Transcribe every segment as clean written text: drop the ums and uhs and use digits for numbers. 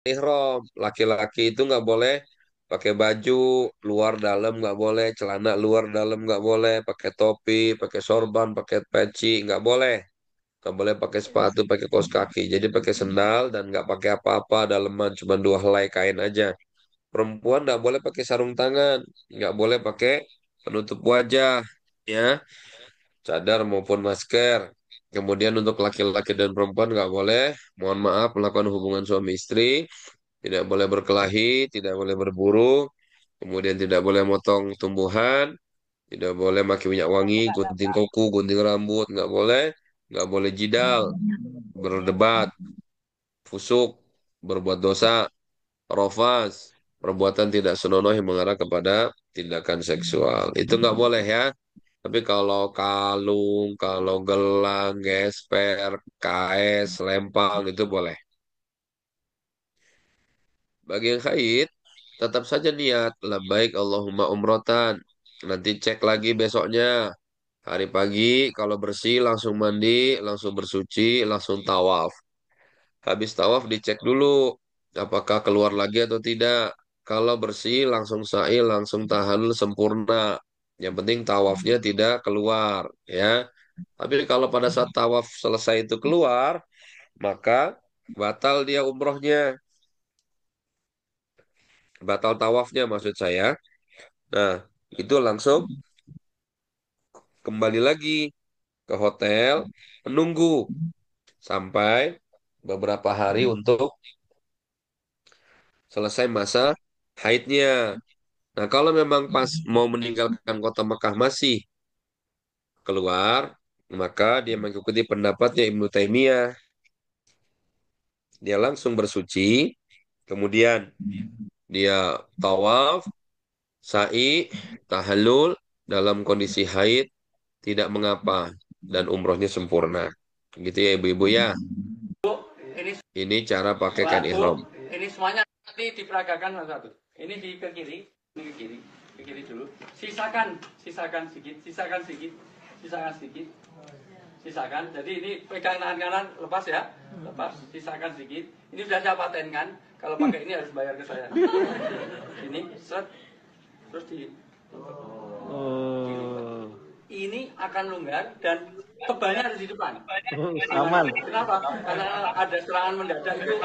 ihram. Laki-laki itu nggak boleh pakai baju luar dalam, nggak boleh celana luar dalam, nggak boleh pakai topi, pakai sorban, pakai peci, nggak boleh. Nggak boleh pakai sepatu, pakai kaos kaki. Jadi pakai sendal dan nggak pakai apa-apa daleman, cuma dua helai kain aja. Perempuan nggak boleh pakai sarung tangan, nggak boleh pakai penutup wajah, ya, cadar maupun masker. Kemudian untuk laki-laki dan perempuan nggak boleh, mohon maaf, melakukan hubungan suami istri, tidak boleh berkelahi, tidak boleh berburu, kemudian tidak boleh motong tumbuhan, tidak boleh pakai minyak wangi, gunting kuku, gunting rambut, nggak boleh jidal, berdebat, fusuk, berbuat dosa, rofas, perbuatan tidak senonoh yang mengarah kepada tindakan seksual. Itu nggak boleh ya. Tapi kalau kalung, kalau gelang, gesper, KS, lempang itu boleh. Bagi yang haid, tetap saja niat labbaik Allahumma umrotan. Nanti cek lagi besoknya. Hari pagi kalau bersih langsung mandi, langsung bersuci, langsung tawaf. Habis tawaf dicek dulu apakah keluar lagi atau tidak. Kalau bersih langsung sa'i, langsung tahallul sempurna. Yang penting tawafnya tidak keluar, ya. Tapi kalau pada saat tawaf selesai itu keluar, maka batal dia umrohnya, batal tawafnya maksud saya. Nah, itu langsung kembali lagi ke hotel, menunggu sampai beberapa hari untuk selesai masa haidnya. Nah, kalau memang pas mau meninggalkan kota Mekah masih keluar, maka dia mengikuti pendapatnya Ibnu Taimiyah. Dia langsung bersuci, kemudian dia tawaf, sa'i, tahallul dalam kondisi haid, tidak mengapa, dan umrohnya sempurna. Gitu ya ibu-ibu ya. Ini Ini cara pakaikan ihram. Bu, ini semuanya nanti diperagakan satu. Ini ke kiri, ini ke kiri dulu. Sisakan, sisakan sedikit, sisakan sedikit, sisakan sedikit, sisakan. Jadi ini pegang tangan kanan, lepas ya, lepas, sisakan sedikit. Ini sudah saya patenkan. Kalau pakai ini harus bayar ke saya. Ini, set, terus di Oh, ini akan longgar dan tebalnya harus di depan. aman. Kenapa? Karena ada serangan mendadak itu.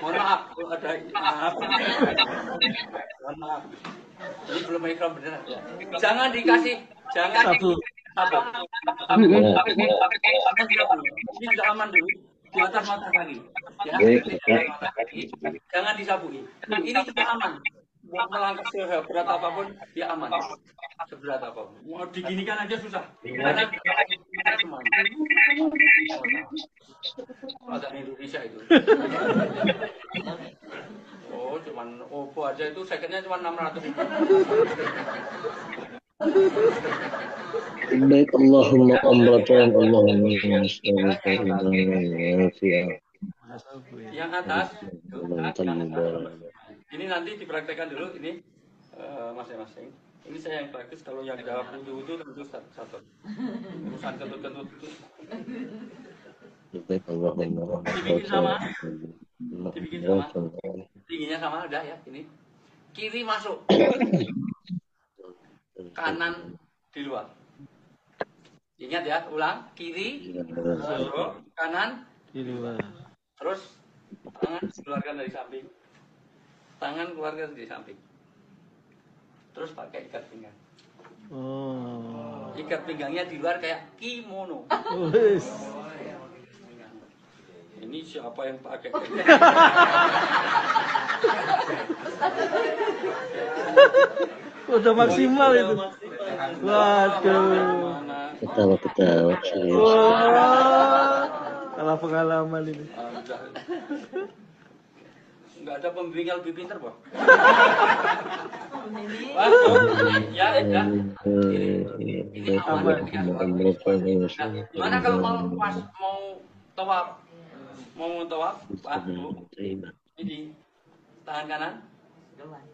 Mohon maaf, ada maaf. Mohon maaf. Ini belum ikram beneran. Jangan dikasih, jangan Sabu. sabuk. Ini sudah aman dulu. Di atas mata kaki. Ya, di atas mata kaki. Jangan disabui. Ini sudah aman. Mau melangkah seberat apapun, dia aman. Seberat apapun. Mau diginikan aja susah. Karena semuanya. Ada Indonesia itu. Oh, cuman Oppo aja itu secondnya cuma 600.000. Baik Allahumma umratan Allahumma nas'aluka Yang atas, ini nanti dipraktekkan dulu ini masing-masing. Ini saya yang praktis, kalau yang jawab itu tentu satu. Urusan kentut-kentut itu Baik Allahumma dibikin sama, dibikin sama. umratan Tingginya sama ada ya ini. Kiri masuk, kanan di luar. Ingat ya, ulang. Kiri masuk, kanan Di luar. terus tangan keluarkan dari samping. Tangan keluarkan dari samping. Terus pakai ikat pinggang. Oh. Ikat pinggangnya di luar kayak kimono. Wis. Ini siapa yang pakai? Udah maksimal itu. Waduh. Mana? ketawa-ketawa serius. Wah. Kalah pengalaman ini. Enggak ada pembimbing yang lebih pintar, Bang. Ya, ya. Ini aman. Gimana kalau mau pas mau tawaf? Mau tawaf, Pak, Bu? Ini tangan kanan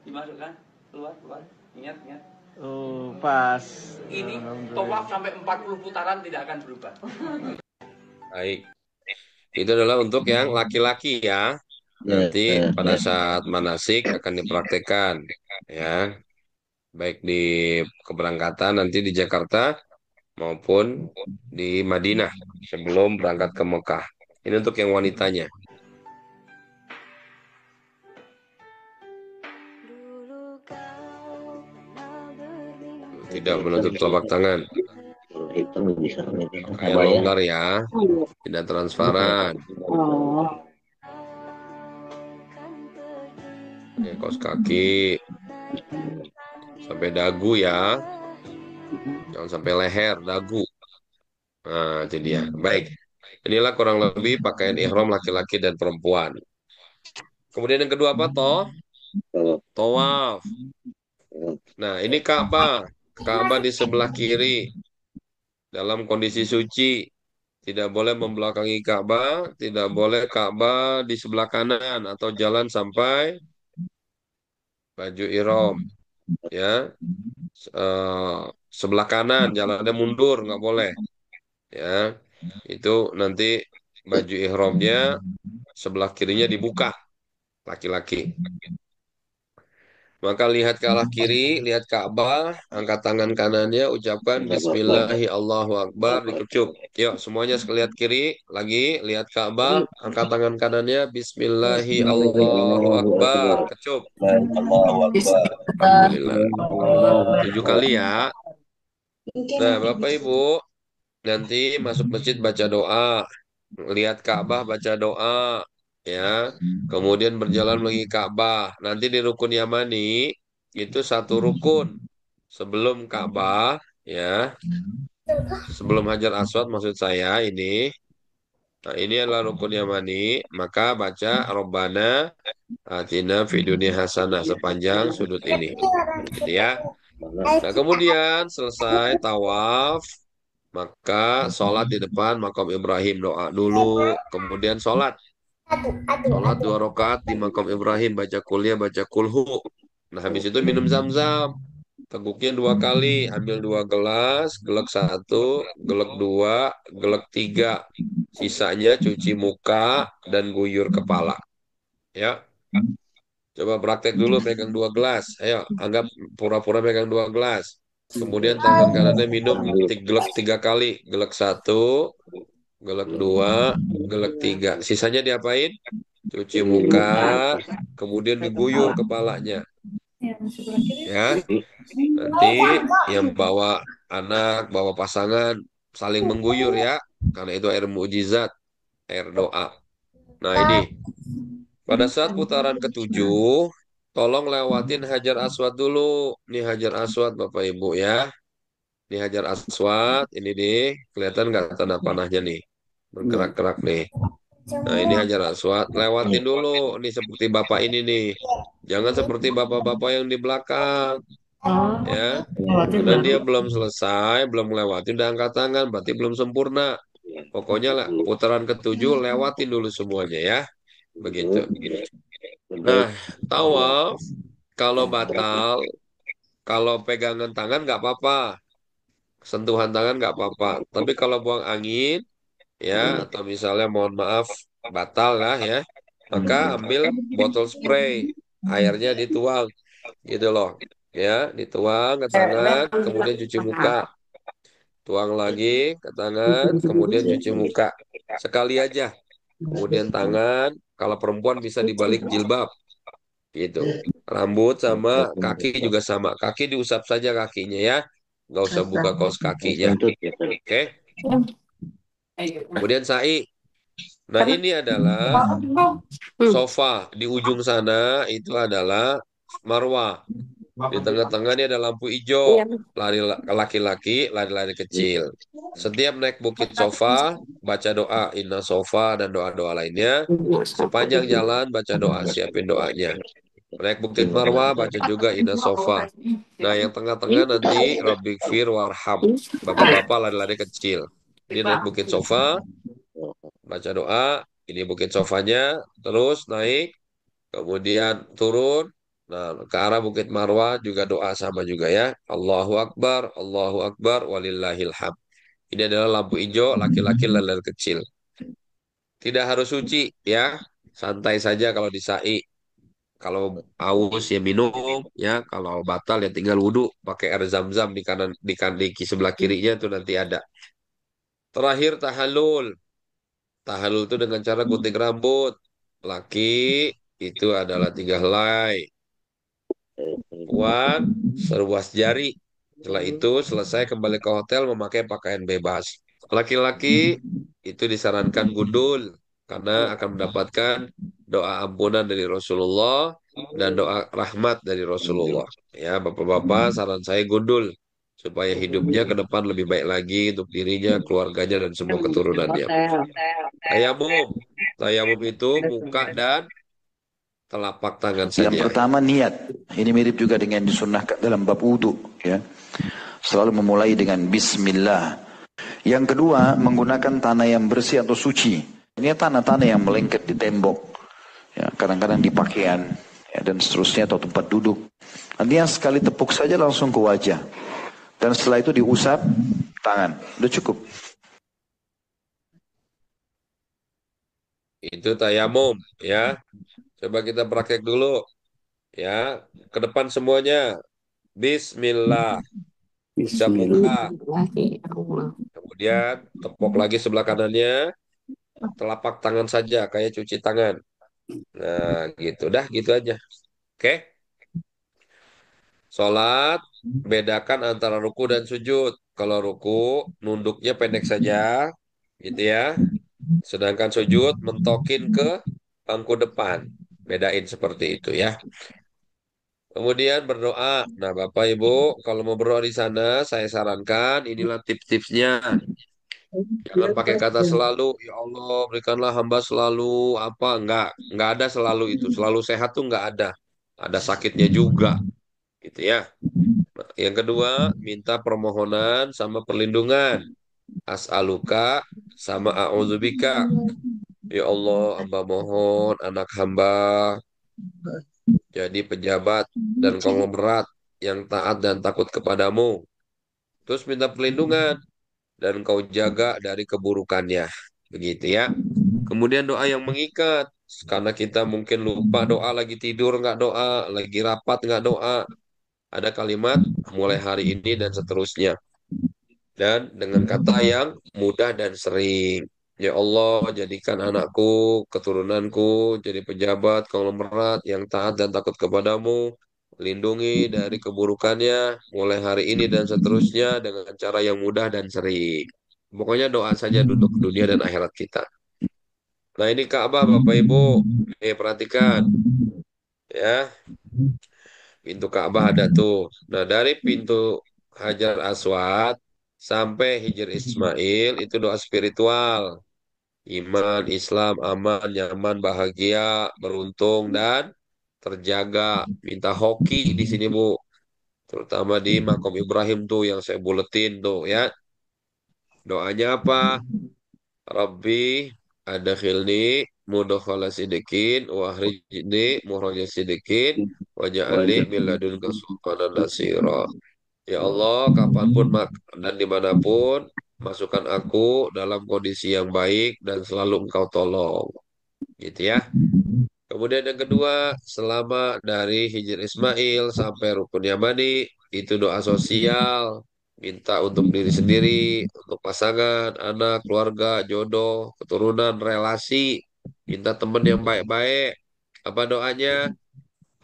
dimasukkan, keluar, keluar. Ingat, ingat. Oh, pas. Ini Alhamdulillah. tawaf sampai 40 putaran tidak akan berubah. Baik. Itu adalah untuk yang laki-laki ya. Ya, Nanti ya, pada ya. saat manasik akan dipraktekkan, ya, baik di keberangkatan nanti di Jakarta maupun di Madinah sebelum berangkat ke Mekah. Ini untuk yang wanitanya, tidak Hitam menutup sih. telapak tangan. Kalau hitam bisa nih. Pakaian Apa ya? longgar ya, tidak transparan. Pakai kaos kaki sampai dagu ya, jangan sampai leher, dagu. Nah, itu dia. Baik. Inilah kurang lebih pakaian ihram laki-laki dan perempuan. Kemudian yang kedua apa toh? Kalau Tawaf. Nah, ini Ka'bah. Ka'bah di sebelah kiri dalam kondisi suci. Tidak boleh membelakangi Ka'bah, tidak boleh Ka'bah di sebelah kanan atau jalan sampai baju ihram, ya. Eh, Sebelah kanan jalannya mundur, nggak boleh, ya. Itu nanti baju ihramnya sebelah kirinya dibuka laki-laki. Maka lihat ke arah kiri, lihat Ka'bah, angkat tangan kanannya, ucapkan ada apa? Bismillahi Allahu Akbar, dikucuk. Yuk, semuanya lihat kiri, lagi, lihat Ka'bah, angkat tangan kanannya, Bismillahi Allahu Allahu Akbar, Akbar. kecup. Allahu Akbar. Alhamdulillah. Allahu 7 kali Akbar. ya. Nah, Bapak Ibu, nanti masuk masjid baca doa, lihat Ka'bah baca doa, ya. Kemudian berjalan melalui Ka'bah. Nanti di rukun Yamani itu satu rukun sebelum Ka'bah, ya. Sebelum Hajar Aswad maksud saya ini. Nah, ini adalah rukun Yamani, maka baca Robbana Atina fid dunya hasanah sepanjang sudut ini. Gitu ya. Nah, kemudian selesai tawaf, maka sholat di depan makam Ibrahim, doa dulu, kemudian sholat. Sholat 2 rakaat di makam Ibrahim, baca kuliah, baca kulhu. Nah, habis itu minum zam-zam. Teguknya 2 kali, ambil 2 gelas, gelek satu, gelek dua, gelek tiga. Sisanya cuci muka dan guyur kepala. Ya, coba praktek dulu pegang 2 gelas. Ayo, anggap pura-pura pegang 2 gelas. Kemudian tangan kanannya minum gelek 3 kali. Gelek satu, gelek dua, gelek tiga. Sisanya diapain? Cuci muka, kemudian diguyur kepalanya. Ya, nanti yang bawa anak, bawa pasangan, saling mengguyur ya. Karena itu air mukjizat, air doa. Nah ini, pada saat putaran ketujuh, tolong lewatin Hajar Aswad dulu. Ini Hajar Aswad Bapak Ibu ya. Ini Hajar Aswad, ini nih, kelihatan nggak tanda panahnya nih? Bergerak-gerak nih. Nah ini Hajar Aswad, lewatin dulu. Ini seperti Bapak ini nih. Jangan seperti bapak-bapak yang di belakang, ya. Karena dia belum selesai, belum melewati, udah angkat tangan, berarti belum sempurna. Pokoknya lah, putaran ketujuh lewatin dulu semuanya ya. Begitu. Nah, tawaf, kalau batal, kalau pegangan tangan nggak apa-apa. Sentuhan tangan nggak apa-apa. Tapi kalau buang angin, ya, atau misalnya mohon maaf, batal lah ya, maka ambil botol spray, airnya dituang, gitu loh. Ya, dituang ke tangan, kemudian cuci muka. Tuang lagi ke tangan, kemudian cuci muka. Sekali aja. Kemudian tangan, kalau perempuan bisa dibalik jilbab, gitu. Rambut sama kaki juga sama. Kaki diusap saja kakinya ya. Nggak usah buka kaos kakinya. Kentut ya. Oke. Kemudian sa'i. Nah ini adalah sofa. Di ujung sana itu adalah marwah. Di tengah-tengah ini ada lampu hijau. Lari laki-laki, lari-lari kecil. Setiap naik bukit sofa, baca doa, inna sofa, dan doa-doa lainnya. Sepanjang jalan, baca doa, siapin doanya. Naik bukit marwah, baca juga inna sofa. Nah, yang tengah-tengah nanti, Rabbik fir warham. Bapak-bapak lari-lari kecil. Ini naik bukit sofa, baca doa, ini bukit sofanya, terus naik, kemudian turun. Nah, ke arah Bukit Marwah juga doa sama juga ya. Allahu Akbar, walillahil hamd. Ini adalah lampu hijau laki-laki lari kecil. Tidak harus suci ya. santai saja kalau di sa'i. Kalau aus ya minum, ya. Kalau batal ya tinggal wudhu pakai air zam-zam di kanan di sebelah kirinya tuh nanti ada. Terakhir tahallul. Tahallul itu dengan cara gunting rambut. Laki itu adalah 3 helai. Perempuan seruas jari. Setelah itu selesai kembali ke hotel memakai pakaian bebas. Laki-laki itu disarankan gundul karena akan mendapatkan doa ampunan dari Rasulullah dan doa rahmat dari Rasulullah. Ya, bapak-bapak, saran saya gundul supaya hidupnya ke depan lebih baik lagi untuk dirinya, keluarganya, dan semua keturunannya. Tayamum, tayamum itu muka dan telapak tangan Yang saja. pertama niat. Ini mirip juga dengan disunnahkan dalam bab wudu, ya. Selalu memulai dengan bismillah. Yang kedua, menggunakan tanah yang bersih atau suci. Ini tanah-tanah yang melengket di tembok, ya, kadang-kadang di pakaian, ya, dan seterusnya, atau tempat duduk. Nanti yang sekali tepuk saja langsung ke wajah. Dan setelah itu diusap tangan. Udah cukup. Itu tayamum, ya. Coba kita praktek dulu, ya. Ke depan semuanya. Bismillah. Ucap muka. Bismillahirrahmanirrahim. Kemudian tepuk lagi sebelah kanannya. Telapak tangan saja, kayak cuci tangan. Nah, gitu. Dah, gitu aja. Oke? Sholat, bedakan antara ruku dan sujud. Kalau ruku, nunduknya pendek saja. Gitu ya. Sedangkan sujud, mentokin ke bangku depan. Bedain seperti itu ya. Kemudian berdoa. Nah, Bapak Ibu, kalau mau berdoa di sana, saya sarankan inilah tips-tipsnya. Jangan pakai kata selalu, ya Allah, berikanlah hamba selalu apa, enggak ada selalu itu. Selalu sehat tuh enggak ada. Ada sakitnya juga, gitu ya. Nah, yang kedua, minta permohonan sama perlindungan. As'aluka sama a'udzubika. Ya Allah, hamba mohon anak hamba jadi pejabat dan konglomerat yang taat dan takut kepadamu. Terus minta perlindungan dan kau jaga dari keburukannya. Begitu ya. Kemudian doa yang mengikat. Karena kita mungkin lupa doa, lagi tidur nggak doa, lagi rapat nggak doa. Ada kalimat mulai hari ini dan seterusnya. Dan dengan kata yang mudah dan sering. Ya Allah, jadikan anakku, keturunanku jadi pejabat konglomerat yang taat dan takut kepadamu. Lindungi dari keburukannya mulai hari ini dan seterusnya dengan cara yang mudah dan sering. Pokoknya doa saja untuk dunia dan akhirat kita. Nah ini Ka'bah Bapak Ibu. Perhatikan ya. Pintu Ka'bah ada tuh. Nah dari pintu Hajar Aswad sampai Hijr Ismail itu doa spiritual. Iman, Islam, aman, nyaman, bahagia, beruntung, dan terjaga. Minta hoki di sini Bu. Terutama di Makom Ibrahim tuh yang saya buletin tuh ya. Doanya apa? Rabbi adkhilni mudkhala sidikin wahrijni mukhraja sidikin waj'alni min ladunka sultanan nasira. Ya Allah, kapanpun dan dimanapun, masukkan aku dalam kondisi yang baik dan selalu Engkau tolong. Gitu ya. Kemudian yang kedua, selama dari Hijr Ismail sampai Rukun Yamani, itu doa sosial. Minta untuk diri sendiri, untuk pasangan, anak, keluarga, jodoh, keturunan, relasi. Minta teman yang baik-baik. Apa doanya?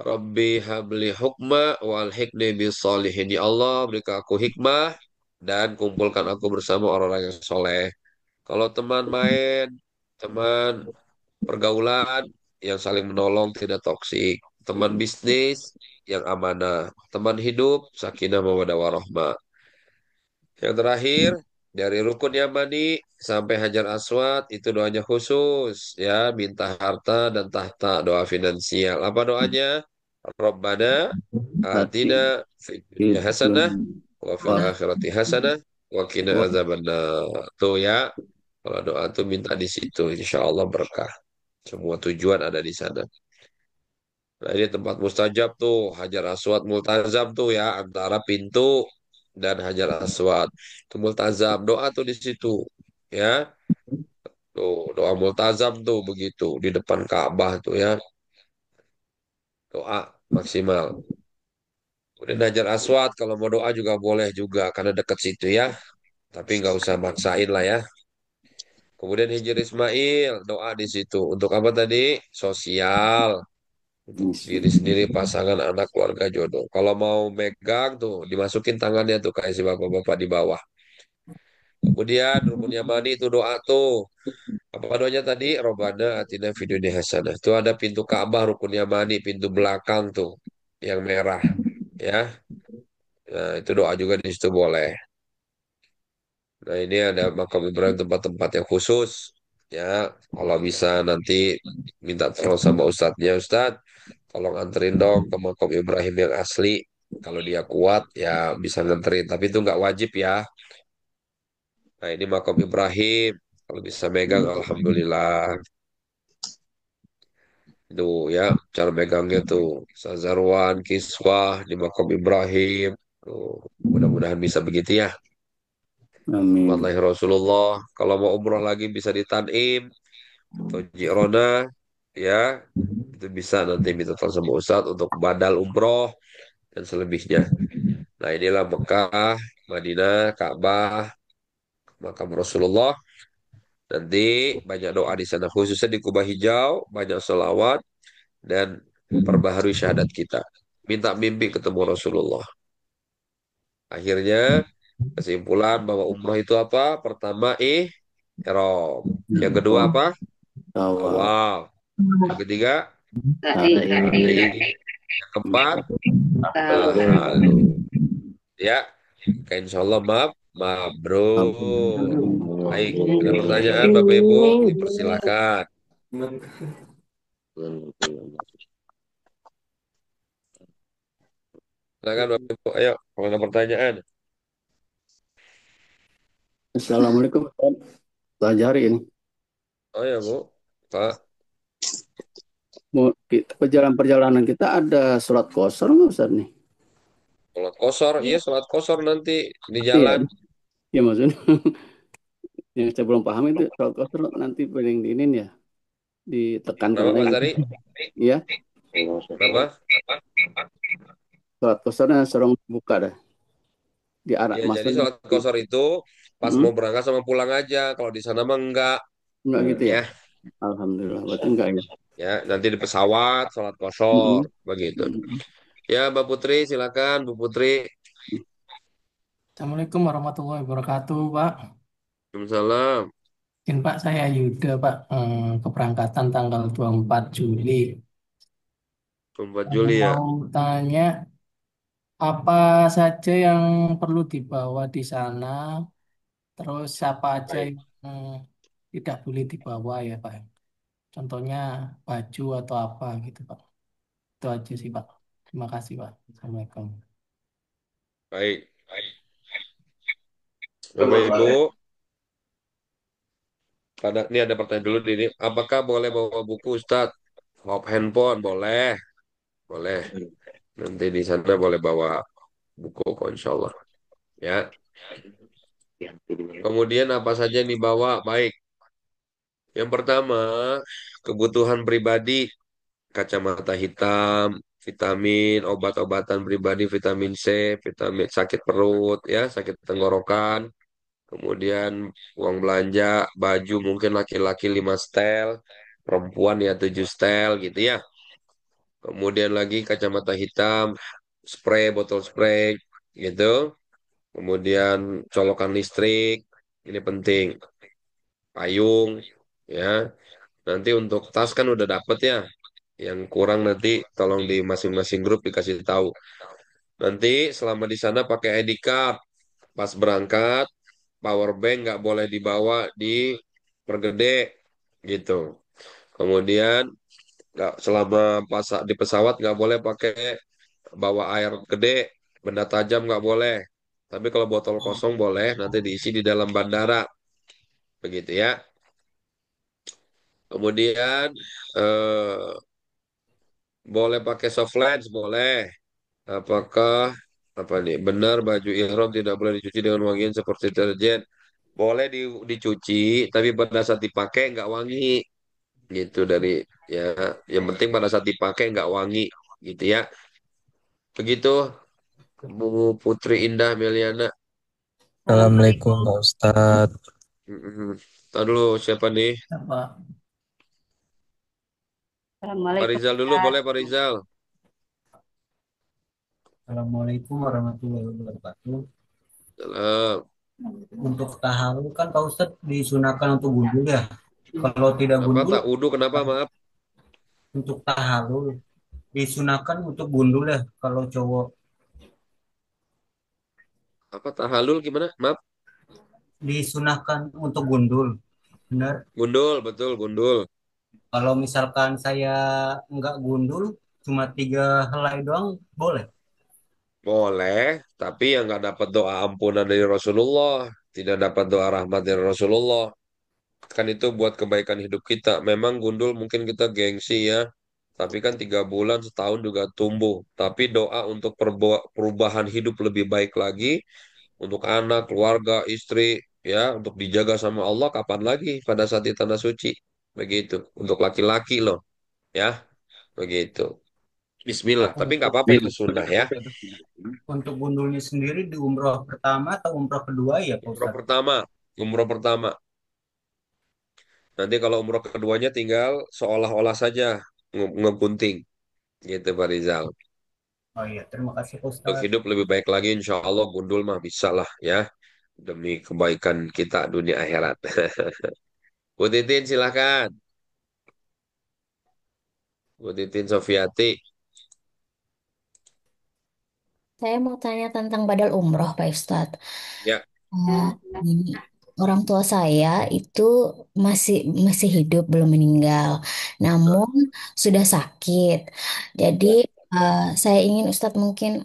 Rabbi habli hukma wal hikni bis solihin. Ya Allah, berikan aku hikmah dan kumpulkan aku bersama orang-orang yang soleh. Kalau teman main, teman pergaulan yang saling menolong tidak toksik, teman bisnis yang amanah, teman hidup sakinah mawaddah warahmah. Yang terakhir dari rukun Yamani sampai Hajar Aswad itu doanya khusus ya, minta harta dan tahta, doa finansial. Apa doanya? Rabbana atina fid dunya hasanah wa fil akhirati hasanah wa qina azabannar. Tuh ya, kalau doa tuh minta di situ, insya Allah berkah. Semua tujuan ada di sana. Nah ini tempat mustajab tuh, Hajar Aswad multazam tuh ya, antara pintu dan Hajar Aswad. Itu multazam, doa tuh di situ. Ya, Tuh, doa multazam tuh begitu di depan Ka'bah tuh ya. Doa maksimal. Kemudian Hajar Aswad kalau mau doa juga boleh juga karena dekat situ ya. Tapi nggak usah maksain lah ya. Kemudian Hijr Ismail doa di situ. Untuk apa tadi? Sosial. Untuk diri sendiri, pasangan, anak, keluarga, jodoh. Kalau mau megang tuh dimasukin tangannya tuh kayak si bapak-bapak di bawah. Kemudian rukun Yamani itu doa tuh. Apa doanya tadi? Robbana atina fid dunya hasanah. Itu ada pintu Ka'bah rukun Yamani, pintu belakang tuh yang merah ya. Nah, itu doa juga di situ boleh. Nah, ini ada makam Ibrahim tempat-tempat yang khusus ya. Kalau bisa nanti minta tolong sama ustadznya, Ustadz, tolong anterin dong ke makam Ibrahim yang asli. Kalau dia kuat ya bisa nganterin, tapi itu nggak wajib ya. Nah, ini makam Ibrahim. Kalau bisa megang, alhamdulillah. Itu ya, cara megangnya tuh. Sazarwan, Kiswah, di makam Ibrahim. Tuh, mudah-mudahan bisa begitu ya. Tempat Amin. lahir Rasulullah. Kalau mau umroh lagi bisa di Tanim atau Jirona ya. Itu bisa nanti minta tolong sama Ustadz untuk badal umroh dan selebihnya. Nah, inilah Mekah, Madinah, Ka'bah, makam Rasulullah. Nanti banyak doa di sana, khususnya di Kubah Hijau, banyak selawat dan perbaharui syahadat kita. Minta mimpi ketemu Rasulullah. Akhirnya kesimpulan bahwa umroh itu apa? Pertama, ihram. Yang kedua Oh, apa? awal. Tawaf. Yang ketiga, Sa'i. sa'i. Yang keempat, tahalul. Ya, oke, insya Allah maaf, mabrur. Baik, ada pertanyaan Bapak Ibu? Dipersilakan. Silakan Bapak Ibu, ayo, kalau ada pertanyaan. Assalamualaikum Ustaz. Pelajari ini. Oh ya Bu, Pak, Perjalanan kita ada surat kosor nggak Ustaz nih? sholat kosor, iya sholat kosor nanti di Iya, jalan. iya maksudnya yang saya belum paham itu surat kosor nanti paling diinin ya, ditekankan Kenapa Pak lagi. Lestari? Iya, Kenapa? surat kosornya serong buka dah di arah Ya, jadi maksudnya sholat kosor itu pas hmm, mau berangkat sama pulang aja. Kalau di sana mah enggak. enggak gitu ya. Ya, Alhamdulillah, berarti enggak ya. ya nanti di pesawat sholat kosor Mm-mm. begitu. Mm-mm. Ya, Mbak Putri, silakan Bu Putri. Assalamualaikum warahmatullahi wabarakatuh, Pak. Waalaikumsalam. Mungkin Pak, saya Yuda, Pak. Keberangkatan tanggal 24 Juli. 4 Saya Juli ya. mau tanya, apa saja yang perlu dibawa di sana, terus apa aja Baik, yang tidak boleh dibawa ya, Pak. Contohnya baju atau apa gitu, Pak. Itu aja sih, Pak. Terima kasih, Pak. Assalamualaikum. baik. Bapak Ibu, ini ada pertanyaan dulu ini. Apakah boleh bawa buku Ustadz? Hop handphone boleh, boleh. Nanti di sana boleh bawa buku kok insya Allah. Ya. Kemudian apa saja yang dibawa? Baik. Yang pertama, kebutuhan pribadi, kacamata hitam, vitamin, obat-obatan pribadi, vitamin C, vitamin sakit perut, ya, sakit tenggorokan. Kemudian uang belanja, baju mungkin laki-laki 5 setel, perempuan ya 7 setel gitu ya. Kemudian lagi kacamata hitam, spray, botol spray gitu. Kemudian colokan listrik, ini penting. Payung, ya. Nanti untuk tas kan udah dapet ya. Yang kurang nanti tolong di masing-masing grup dikasih tahu. Nanti selama di sana pakai ID card. Pas berangkat, power bank nggak boleh dibawa di pergede gitu. Kemudian nggak selama pas di pesawat nggak boleh pakai bawa air gede, benda tajam nggak boleh. Tapi kalau botol kosong boleh, nanti diisi di dalam bandara, begitu ya. Kemudian eh, boleh pakai soft lens, boleh. Apakah apa nih benar baju ihram tidak boleh dicuci dengan wangian seperti deterjen? boleh dicuci, tapi pada saat dipakai nggak wangi gitu dari ya. Yang penting pada saat dipakai nggak wangi gitu ya. Begitu Bu Putri Indah Meliana. Assalamualaikum Pak Ustadz. Mm-mm. Ntar dulu siapa nih? Apa? Pak Assalamualaikum Rizal dulu Ustaz. boleh Pak Rizal. Assalamualaikum warahmatullahi wabarakatuh. Salam. Untuk tahalul kan Pak Ustadz disunahkan untuk gundul ya. Kalau tidak Apa gundul, tak wudhu kenapa maaf? untuk tahalul disunahkan untuk gundul ya. Kalau cowok Apa tahalul gimana? Maaf. disunahkan untuk gundul, benar. Gundul betul gundul. Kalau misalkan saya nggak gundul, cuma 3 helai doang, boleh. Boleh, tapi yang nggak dapat doa ampunan dari Rasulullah, tidak dapat doa rahmat dari Rasulullah. Kan itu buat kebaikan hidup kita. Memang gundul mungkin kita gengsi ya, tapi kan 3 bulan setahun juga tumbuh. Tapi doa untuk perubahan hidup lebih baik lagi, untuk anak, keluarga, istri, ya, untuk dijaga sama Allah, kapan lagi pada saat di tanah suci. Begitu. Untuk laki-laki loh, ya, begitu. Bismillah. Tapi nggak Untuk apa-apa itu sunnah ya. untuk gundulnya sendiri di umroh pertama atau umroh kedua ya Pak Umroh Ustadz? pertama, umroh pertama. Nanti kalau umroh keduanya tinggal seolah-olah saja ngegunting, gitu Pak Rizal. Oh iya, terima kasih Pak Untuk Ustadz. hidup lebih baik lagi, insya Allah gundul mah bisa lah ya. Demi kebaikan kita dunia akhirat. Bu Titin silakan. Bu Titin Sofiati. Saya mau tanya tentang badal umroh, Pak Ustadz. Ya, Eh, Gini, orang tua saya itu masih masih hidup, belum meninggal, namun sudah sakit. Jadi ya, saya ingin Ustadz mungkin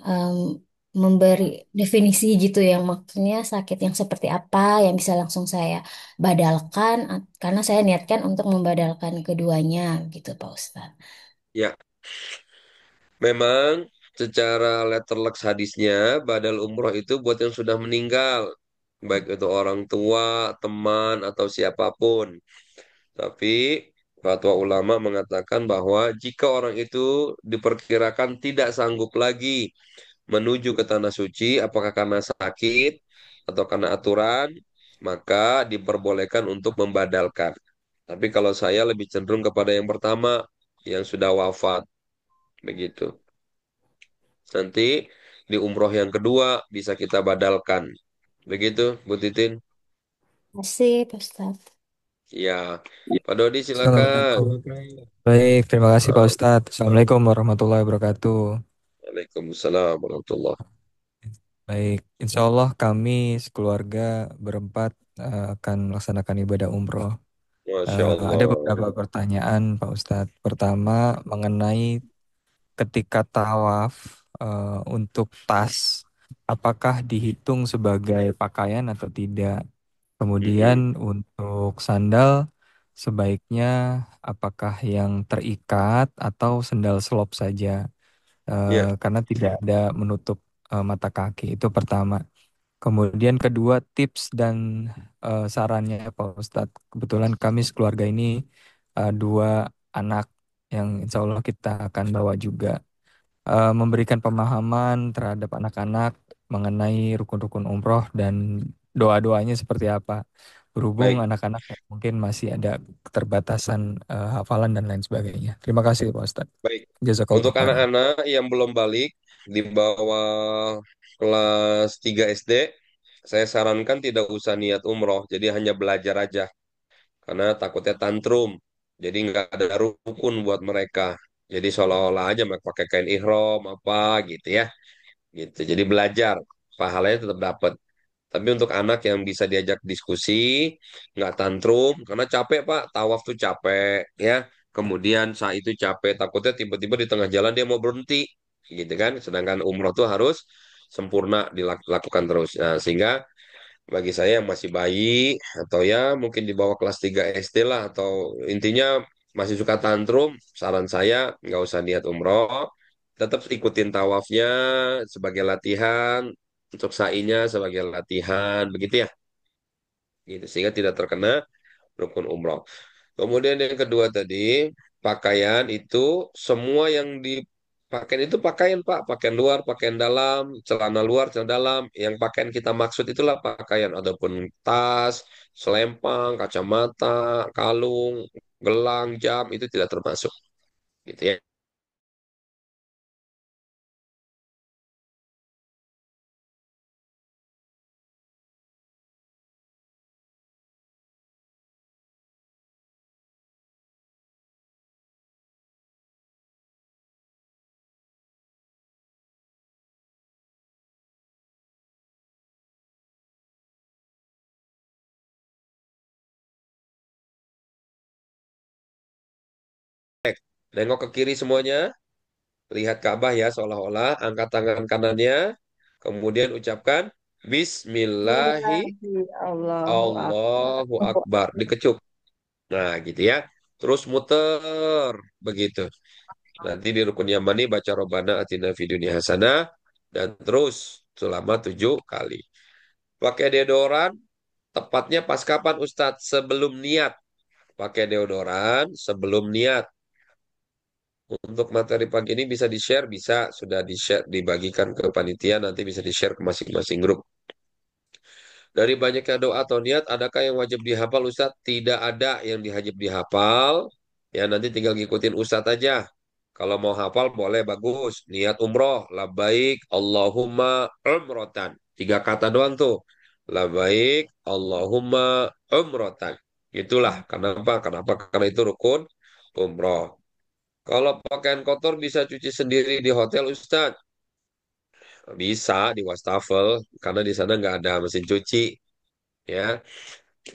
memberi definisi gitu, yang maksudnya sakit yang seperti apa yang bisa langsung saya badalkan, karena saya niatkan untuk membadalkan keduanya gitu, Pak Ustadz. ya. Memang secara letterlex hadisnya, badal umroh itu buat yang sudah meninggal. Baik itu orang tua, teman, atau siapapun. Tapi fatwa ulama mengatakan bahwa jika orang itu diperkirakan tidak sanggup lagi menuju ke tanah suci, apakah karena sakit atau karena aturan, maka diperbolehkan untuk membadalkan. Tapi kalau saya lebih cenderung kepada yang pertama, yang sudah wafat, begitu. Nanti di umroh yang kedua bisa kita badalkan. Begitu, Bu Titin? Masih, Pak Ustadz. Ya, Pak Dodi silakan. Assalamualaikum. Baik, terima kasih Pak Ustadz. Assalamualaikum warahmatullahi wabarakatuh. Waalaikumsalam warahmatullahi. Baik, insya Allah kami sekeluarga berempat akan melaksanakan ibadah umroh. Masya Ada Allah. beberapa pertanyaan Pak Ustadz. Pertama, mengenai ketika tawaf untuk tas, apakah dihitung sebagai pakaian atau tidak? Kemudian Mm-mm. untuk sandal sebaiknya apakah yang terikat atau sandal selop saja, Ya, karena tidak ada menutup mata kaki. Itu pertama. Kemudian kedua, tips dan sarannya Pak Ustadz. Kebetulan kami sekeluarga ini dua anak yang insya Allah kita akan bawa juga, memberikan pemahaman terhadap anak-anak mengenai rukun-rukun umroh dan doa-doanya seperti apa. Berhubung baik, anak-anak mungkin masih ada keterbatasan hafalan dan lain sebagainya. Terima kasih Pak Ustadz. baik. Jazakallah Untuk khairan. anak-anak yang belum balik di bawah kelas 3 SD, saya sarankan tidak usah niat umroh, jadi hanya belajar aja. Karena takutnya tantrum. Jadi nggak ada rukun buat mereka. Jadi seolah-olah aja mereka pakai kain ihram apa gitu ya. Gitu. Jadi belajar, pahalanya tetap dapat. Tapi untuk anak yang bisa diajak diskusi, nggak tantrum, karena capek Pak, tawaf tuh capek ya. Kemudian saat itu capek, takutnya tiba-tiba di tengah jalan dia mau berhenti, gitu kan. Sedangkan umroh tuh harus sempurna dilakukan terus. Nah, sehingga bagi saya yang masih bayi atau ya mungkin di bawah kelas 3 SD lah, atau intinya masih suka tantrum, saran saya nggak usah niat umroh, tetap ikutin tawafnya sebagai latihan, untuk sa'inya sebagai latihan, begitu ya. gitu sehingga tidak terkena rukun umroh. Kemudian yang kedua tadi, pakaian itu semua yang pakaian itu pakaian Pak, pakaian luar, pakaian dalam, celana luar, celana dalam. Yang pakaian kita maksud itulah pakaian, adapun tas, selempang, kacamata, kalung, gelang, jam itu tidak termasuk, gitu ya. Nengok ke kiri semuanya, lihat Ka'bah ya seolah-olah, angkat tangan kanannya, kemudian ucapkan Bismillahi Bismillahi Allahu Akbar. Allahu Akbar, dikecup. Nah, gitu ya. Terus muter begitu. Nanti di rukun Yamani baca Robbana Atina fid dunya hasanah dan terus selama 7 kali. Pakai deodoran, tepatnya pas kapan Ustadz? Sebelum niat. Pakai deodoran sebelum niat. Untuk materi pagi ini bisa di-share, bisa sudah di-share, dibagikan ke panitia, nanti bisa di-share ke masing-masing grup. Dari banyaknya doa atau niat, adakah yang wajib dihafal Ustadz? Tidak ada yang wajib dihafal. Ya nanti tinggal ngikutin Ustadz aja. Kalau mau hafal boleh bagus. Niat umroh, labbaik Allahumma umrotan. 3 kata doang tuh. Labbaik Allahumma umrotan. Itulah. Kenapa? Kenapa? Karena itu rukun umroh. Kalau pakaian kotor bisa cuci sendiri di hotel Ustadz. Bisa di wastafel. Karena di sana nggak ada mesin cuci. Ya,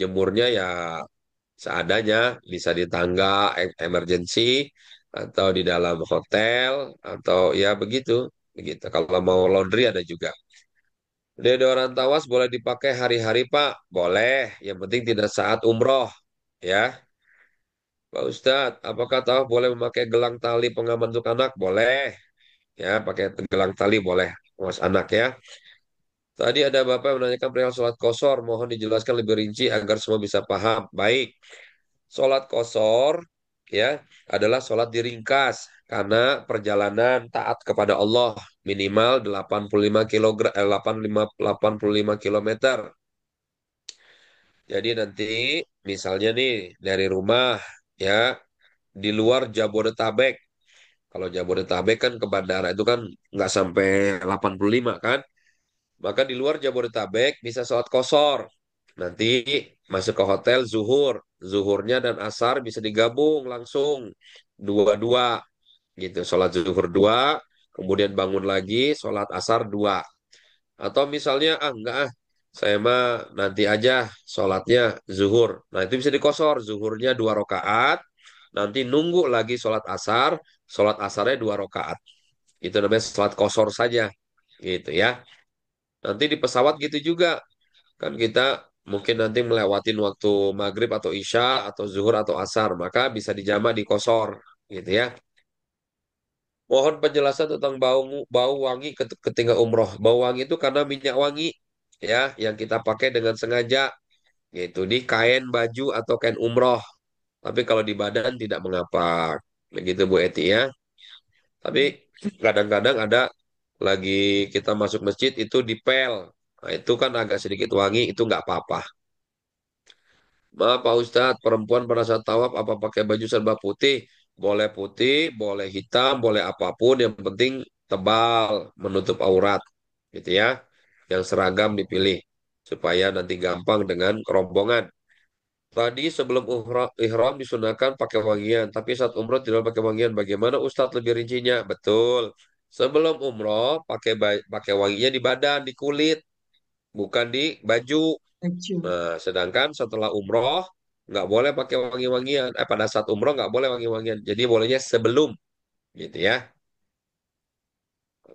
jemurnya ya seadanya, bisa di tangga emergency atau di dalam hotel atau ya begitu, begitu. Kalau mau laundry ada juga. Deodoran tawas boleh dipakai hari-hari Pak, boleh. Yang penting tidak saat umroh, ya. Pak Ustadz, apakah tahu boleh memakai gelang tali pengaman untuk anak? Boleh, ya. Pakai gelang tali boleh, awas anak ya. Tadi ada Bapak yang menanyakan perihal sholat kosor. Mohon dijelaskan lebih rinci agar semua bisa paham. Baik. Sholat kosor ya adalah sholat diringkas karena perjalanan taat kepada Allah minimal 85 kilogram 85 kilometer. Jadi nanti misalnya nih dari rumah ya di luar Jabodetabek. Kalau Jabodetabek kan ke bandara itu kan nggak sampai 85 kan. Maka di luar Jabodetabek bisa sholat kosor. Nanti masuk ke hotel zuhur. Zuhurnya dan asar bisa digabung langsung. Dua-dua gitu. Sholat zuhur dua. Kemudian bangun lagi. Sholat asar dua. Atau misalnya, enggak ah. Saya mah nanti aja sholatnya zuhur. Nah itu bisa dikosor. Zuhurnya 2 rakaat. Nanti nunggu lagi sholat asar. Sholat asarnya 2 rakaat. Itu namanya sholat kosor saja. Gitu ya. Nanti di pesawat gitu juga. Kan kita mungkin nanti melewatin waktu maghrib atau isya atau zuhur atau asar, maka bisa dijama di kosor, gitu ya. Mohon penjelasan tentang bau bau wangi ketika umroh. Bau wangi itu karena minyak wangi, ya, yang kita pakai dengan sengaja, yaitu di kain baju atau kain umroh. Tapi kalau di badan tidak mengapa, begitu Bu Eti ya. Tapi kadang-kadang ada lagi kita masuk masjid itu dipel. Nah, itu kan agak sedikit wangi, itu nggak apa-apa. Maaf Pak Ustadz, perempuan pada saat tawaf apa pakai baju serba putih? Boleh putih, boleh hitam, boleh apapun, yang penting tebal, menutup aurat, gitu ya. Yang seragam dipilih, supaya nanti gampang dengan kerombongan. Tadi sebelum ihram disunahkan pakai wangian, tapi saat umroh tidak pakai wangian. Bagaimana Ustadz lebih rincinya? Betul. Sebelum umroh pakai wanginya di badan, di kulit, bukan di baju. Nah, sedangkan setelah umroh nggak boleh pakai wangi-wangian. Pada saat umroh nggak boleh wangi-wangian. Jadi bolehnya sebelum, gitu ya.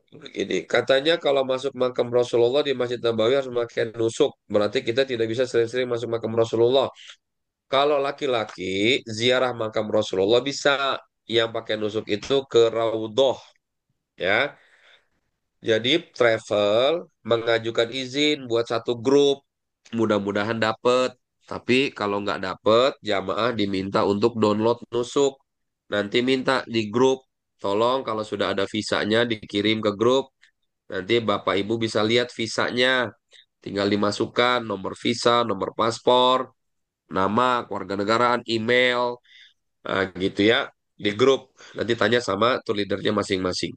Begini, katanya kalau masuk makam Rasulullah di Masjid Nabawi harus memakai nusuk. Berarti kita tidak bisa sering-sering masuk makam Rasulullah. Kalau laki-laki ziarah makam Rasulullah bisa. Yang pakai nusuk itu ke Raudhoh, ya. Jadi travel mengajukan izin buat satu grup. Mudah-mudahan dapet. Tapi kalau nggak dapet, jamaah diminta untuk download nusuk. Nanti minta di grup. Tolong kalau sudah ada visanya dikirim ke grup. Nanti Bapak Ibu bisa lihat visanya. Tinggal dimasukkan nomor visa, nomor paspor, nama, kewarganegaraan, email, gitu ya. Di grup. Nanti tanya sama tour leadernya masing-masing.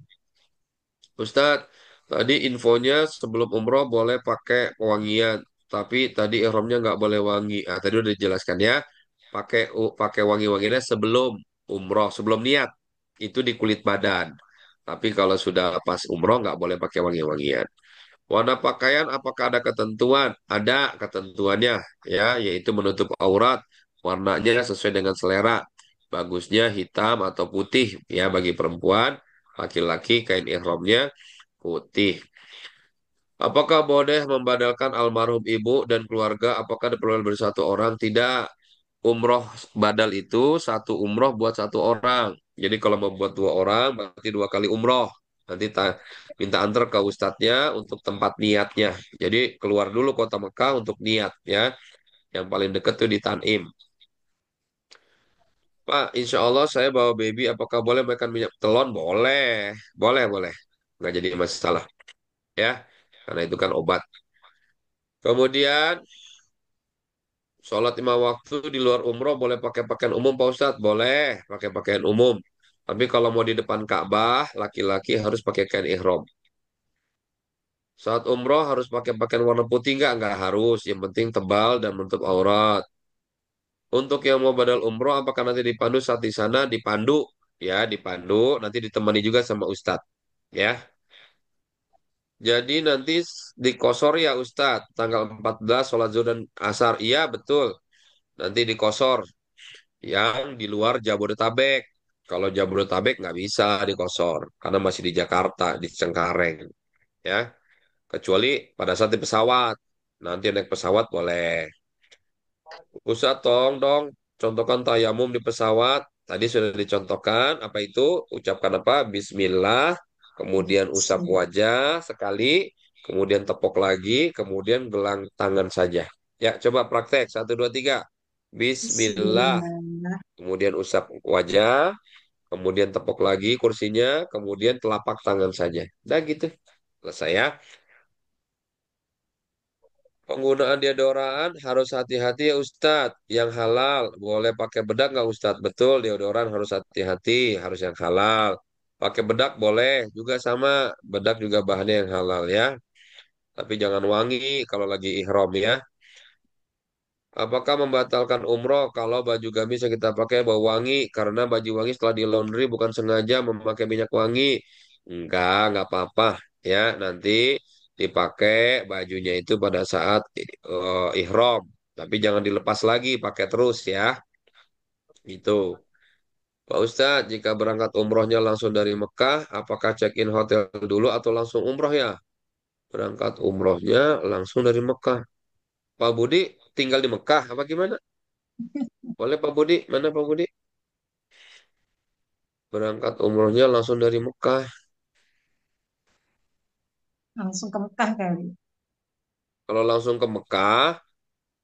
Ustadz, tadi infonya sebelum umroh boleh pakai pewangian, tapi tadi ihramnya nggak boleh wangi. Tadi udah dijelaskan ya. Pakai wangi-wangiannya sebelum umroh, sebelum niat. Itu di kulit badan. Tapi kalau sudah pas umroh nggak boleh pakai wangi-wangian. Warna pakaian apakah ada ketentuan? Ada ketentuannya ya, yaitu menutup aurat. Warnanya sesuai dengan selera. Bagusnya hitam atau putih ya bagi perempuan. Laki-laki kain ihramnya putih. Apakah boleh membadalkan almarhum ibu dan keluarga? Apakah diperbolehkan bersatu orang? Tidak. Umroh badal itu satu umroh buat satu orang. Jadi kalau mau buat dua orang, berarti dua kali umroh. Nanti minta antar ke ustadznya untuk tempat niatnya. Jadi keluar dulu kota Mekah untuk niat ya. Yang paling dekat tuh di Tanim. Pak, insya Allah saya bawa baby. Apakah boleh makan minyak telon? Boleh, boleh, boleh. Nggak jadi masalah ya. Karena itu kan obat. Kemudian sholat lima waktu di luar umroh boleh pakai pakaian umum Pak Ustadz? Boleh pakai pakaian umum. Tapi kalau mau di depan Ka'bah, laki-laki harus pakai kain ihram. Saat umroh harus pakai pakaian warna putih nggak? Nggak harus. Yang penting tebal dan menutup aurat. Untuk yang mau badal umroh, apakah nanti dipandu saat di sana? Dipandu. Ya, dipandu. Nanti ditemani juga sama Ustadz. Ya. Jadi nanti dikosor ya Ustadz. Tanggal 14 sholat zuhur dan asar. Iya, betul. Nanti dikosor. Yang di luar Jabodetabek. Kalau Jabodetabek nggak bisa dikosor karena masih di Jakarta, di Cengkareng, ya. Kecuali pada saat di pesawat. Nanti naik pesawat boleh. Usah tong dong, contohkan tayamum di pesawat. Tadi sudah dicontohkan, apa itu? Ucapkan apa? Bismillah, kemudian usap wajah sekali, kemudian tepok lagi, kemudian gelang tangan saja. Ya, coba praktek. Satu, dua, tiga. Bismillah, Bismillah. kemudian usap wajah, kemudian tepuk lagi kursinya, kemudian telapak tangan saja. Udah gitu. Selesai ya. Penggunaan deodoran harus hati-hati ya Ustadz. Yang halal. Boleh pakai bedak nggak Ustadz? Betul, deodoran harus hati-hati. Harus yang halal. Pakai bedak boleh. Juga sama. Bedak juga bahannya yang halal ya. Tapi jangan wangi kalau lagi ihram ya. Apakah membatalkan umroh kalau baju gamis yang kita pakai bau wangi karena baju wangi setelah di laundry bukan sengaja memakai minyak wangi? Enggak apa-apa ya. Nanti dipakai bajunya itu pada saat ihram, tapi jangan dilepas lagi, pakai terus ya. Itu. Pak Ustadz, jika berangkat umrohnya langsung dari Mekah, apakah check-in hotel dulu atau langsung umroh ya? Berangkat umrohnya langsung dari Mekah. Pak Budi tinggal di Mekah apa gimana? Boleh Pak Budi? Mana Pak Budi? Berangkat umrohnya langsung dari Mekah. Langsung ke Mekah kali. Kalau langsung ke Mekah,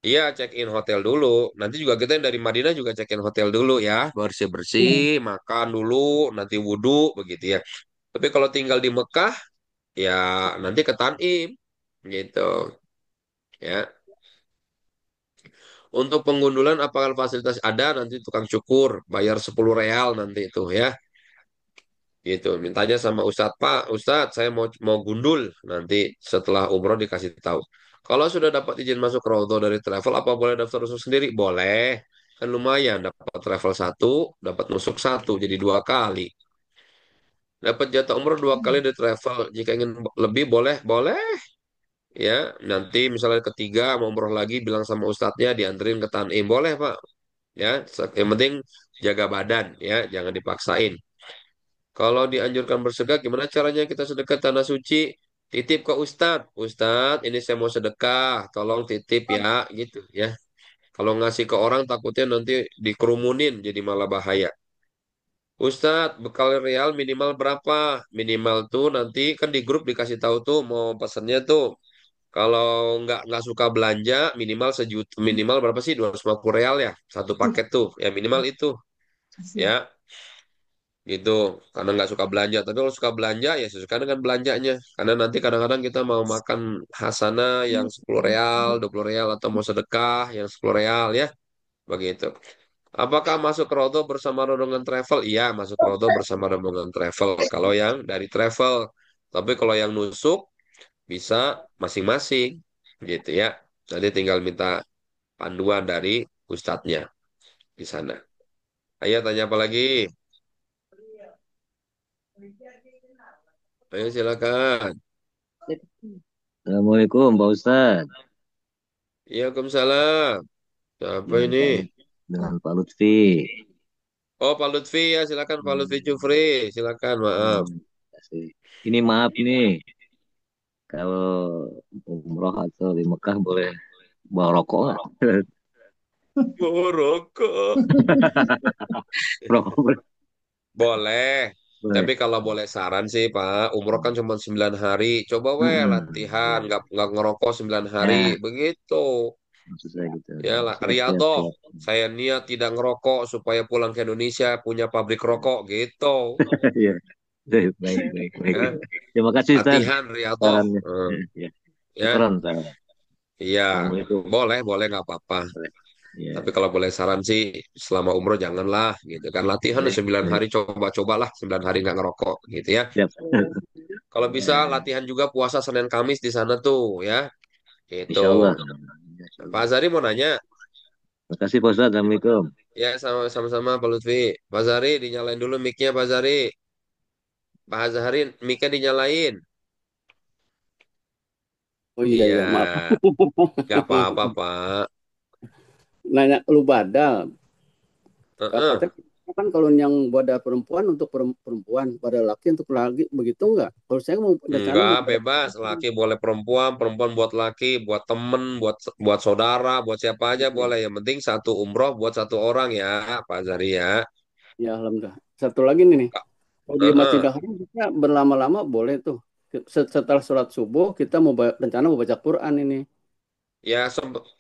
iya check-in hotel dulu. Nanti juga kita yang dari Madinah juga check-in hotel dulu ya. Bersih-bersih, Iya. makan dulu, nanti wudhu, begitu ya. Tapi kalau tinggal di Mekah, ya nanti ke Tanim, gitu ya. Untuk penggundulan apakah fasilitas ada? Nanti tukang cukur, bayar 10 real nanti itu ya. Gitu, mintanya sama Ustadz, Pak, Ustadz, saya mau gundul. Nanti setelah umroh dikasih tahu. Kalau sudah dapat izin masuk Raudhah dari travel, apa boleh daftar nusuk sendiri? Boleh. Kan lumayan, dapat travel satu, dapat nusuk satu, jadi dua kali. Dapat jatah umroh dua kali dari travel. Jika ingin lebih, boleh, boleh. Ya, nanti misalnya ketiga mau umroh lagi, bilang sama ustadznya dianterin ke Tanim. Boleh, Pak. Ya, yang penting jaga badan, ya, jangan dipaksain. Kalau dianjurkan bersedekah, gimana caranya kita sedekah tanah suci? Titip ke Ustadz. Ustadz, ini saya mau sedekah. Tolong titip ya, gitu ya. Kalau ngasih ke orang takutnya nanti dikerumunin, jadi malah bahaya. Ustadz, bekal real minimal berapa? Minimal tuh nanti kan di grup dikasih tahu tuh mau pesennya tuh. Kalau nggak suka belanja, minimal sejuta, minimal berapa sih? 250 real ya, satu Tuh, paket tuh. Ya minimal itu, kasih. ya gitu. Karena nggak suka belanja. Tapi kalau suka belanja, ya sesuai dengan belanjanya. Karena nanti kadang-kadang kita mau makan hasanah yang 10 real, 20 real, atau mau sedekah yang 10 real ya, begitu. Apakah masuk ke Rodo bersama rombongan travel? Iya, masuk ke Rodo bersama rombongan travel. Kalau yang dari travel, tapi kalau yang nusuk bisa masing-masing, gitu ya. Nanti tinggal minta panduan dari ustadznya di sana. Ayo tanya apa lagi? Ayo silakan. Assalamualaikum Pak Ustadz. Iya, Waalaikumsalam. Siapa Dengan ini? Pak Lutfi. Oh, Pak Lutfi ya, silakan Pak Lutfi Jufri. Silakan, maaf. Hmm, kasih. Ini maaf nih, kalau umroh atau di Mekah boleh bawa rokok nggak? Oh, rokok. Rokok boleh. Boleh. Boleh. Tapi kalau boleh saran sih, Pak, umroh kan cuma 9 hari. Coba latihan, Mm-mm. nggak ngerokok 9 hari. Ya, Begitu. maksud saya gitu. Ya lah, Siap, siap, Rialdo, siap. saya niat tidak ngerokok supaya pulang ke Indonesia punya pabrik rokok gitu. Iya, baik, baik, baik, baik. Ya, Terima kasih Ustaz latihan Rialdo. sarannya. Hmm, Ya, ya, syukran Ustaz. iya, Assalamualaikum. boleh, boleh nggak apa-apa. Ya, Tapi kalau boleh saran sih, selama umroh janganlah, gitu kan. Latihan baik, 9 baik. hari, coba-cobalah 9 hari nggak ngerokok, gitu ya. Siap. Kalau bisa Ya, latihan juga puasa Senin Kamis di sana tuh, ya. Itu. insya Allah. Insya Pak Allah. Azari mau nanya? Terima kasih Pak Ustaz. Assalamualaikum. Ya, sama-sama Pak Lutfi. Pak Zari, dinyalain dulu mic-nya Pak Zari. Pak Azhari, mic-nya dinyalain. Oh iya Iya, ya, maaf. nggak apa-apa, Pak. Nanya lu badal. Heeh. Katanya kan kalau yang pada perempuan untuk perempuan, pada laki untuk laki, begitu enggak? Kalau saya mau rencana Enggak, mau pada bebas. Laki boleh perempuan, perempuan buat laki, buat temen, buat saudara, buat siapa aja boleh. Yang penting satu umroh buat satu orang ya, Pak Azhari ya. ya alhamdulillah. Satu lagi nih, kalau di Heeh. Masjidil Haram kita berlama-lama boleh tuh. Setelah sholat subuh kita mau rencana mau baca Quran ini. Ya,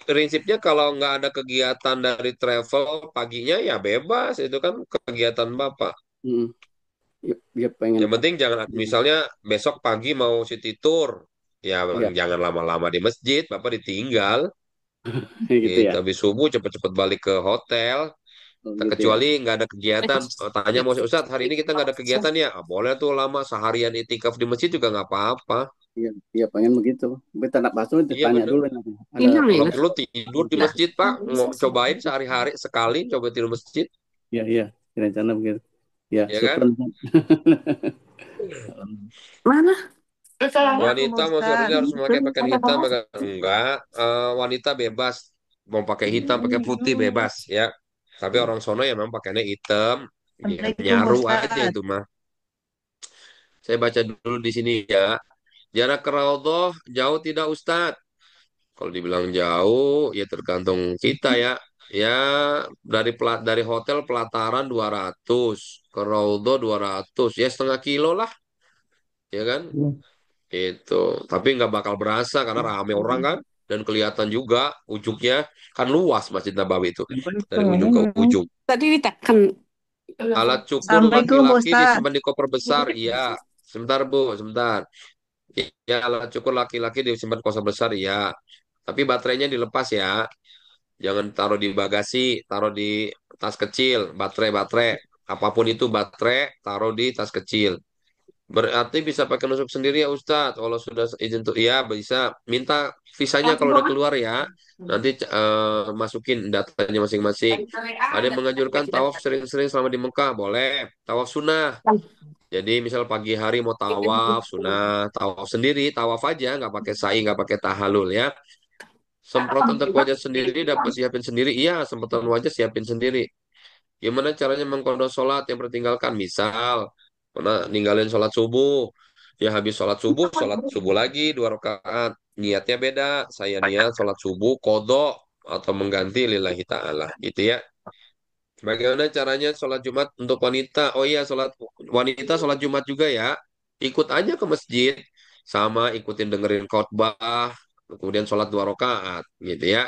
prinsipnya kalau nggak ada kegiatan dari travel paginya ya bebas. Itu kan kegiatan Bapak. Hmm. Dia pengen Yang penting jangan, misalnya besok pagi mau city tour, ya ya jangan lama-lama di masjid, Bapak ditinggal. gitu Gitu, ya. habis subuh cepet-cepet balik ke hotel. Oh, gitu ya. Kecuali nggak ada kegiatan, tanya mau Ustadz, hari ini kita nggak ada kegiatan ya? Ah, boleh tuh lama seharian itikaf di masjid juga nggak apa-apa. Iya, iya pengen begitu. Tapi tak bakso Iya ditanya bener. dulu nanti. Ada Kalau ada perlu tidur di masjid, Pak. Mau cobain sehari-hari sekali coba tidur masjid, iya iya rencana begitu. Ya, ya kan? syukur. Mana? Wanita Assalamualaikum mau Ustaz. sehari harus memakai pakaian hitam, enggak. Wanita bebas, mau pakai hitam, pakai putih bebas, ya. Tapi orang sono ya memang pakainya hitam, ya Assalamualaikum nyaru aja Ustaz. itu mah. Saya baca dulu di sini ya. Jarak ke Raudhah jauh tidak Ustadz? Kalau dibilang jauh, ya tergantung kita ya. Ya dari hotel pelataran 200 ke Raudhah 200, ya setengah kilo lah, ya kan? Itu. Tapi nggak bakal berasa karena rame orang kan, dan kelihatan juga ujungnya kan luas Masjid Nabawi itu dari ujung ke ujung. Tadi ditekan. Alat cukur Assalamualaikum Pak laki-laki Ustaz. disimpan di koper besar, iya. Sebentar Bu, sebentar. Ya, alat cukur laki-laki disimpan koper besar, iya. Tapi baterainya dilepas ya. Jangan taruh di bagasi, taruh di tas kecil, baterai-baterai. Apapun itu baterai, taruh di tas kecil. Berarti bisa pakai nusuk sendiri ya Ustadz. Kalau sudah izin tuh, iya bisa. Minta visanya kalau udah keluar ya. Nanti masukin datanya masing-masing. Ada yang menganjurkan tawaf sering-sering selama di Mekah, boleh. Tawaf sunnah. Jadi misal pagi hari mau tawaf sunnah, tawaf sendiri, tawaf aja, nggak pakai sa'i, nggak pakai tahalul ya. Semprotan untuk wajah sendiri dapat siapin sendiri. Iya, semprotan wajah siapin sendiri. Gimana caranya mengkodok sholat yang tertinggalkan? Misal, mana ninggalin sholat subuh. Ya habis sholat subuh lagi 2 rakaat. Niatnya beda. Saya niat sholat subuh, kodok, atau mengganti lillahi ta'ala. Gitu ya. Bagaimana caranya sholat Jumat untuk wanita? Oh iya, wanita sholat Jumat juga ya. Ikut aja ke masjid. Sama ikutin dengerin khotbah. kemudian sholat 2 rakaat, gitu ya.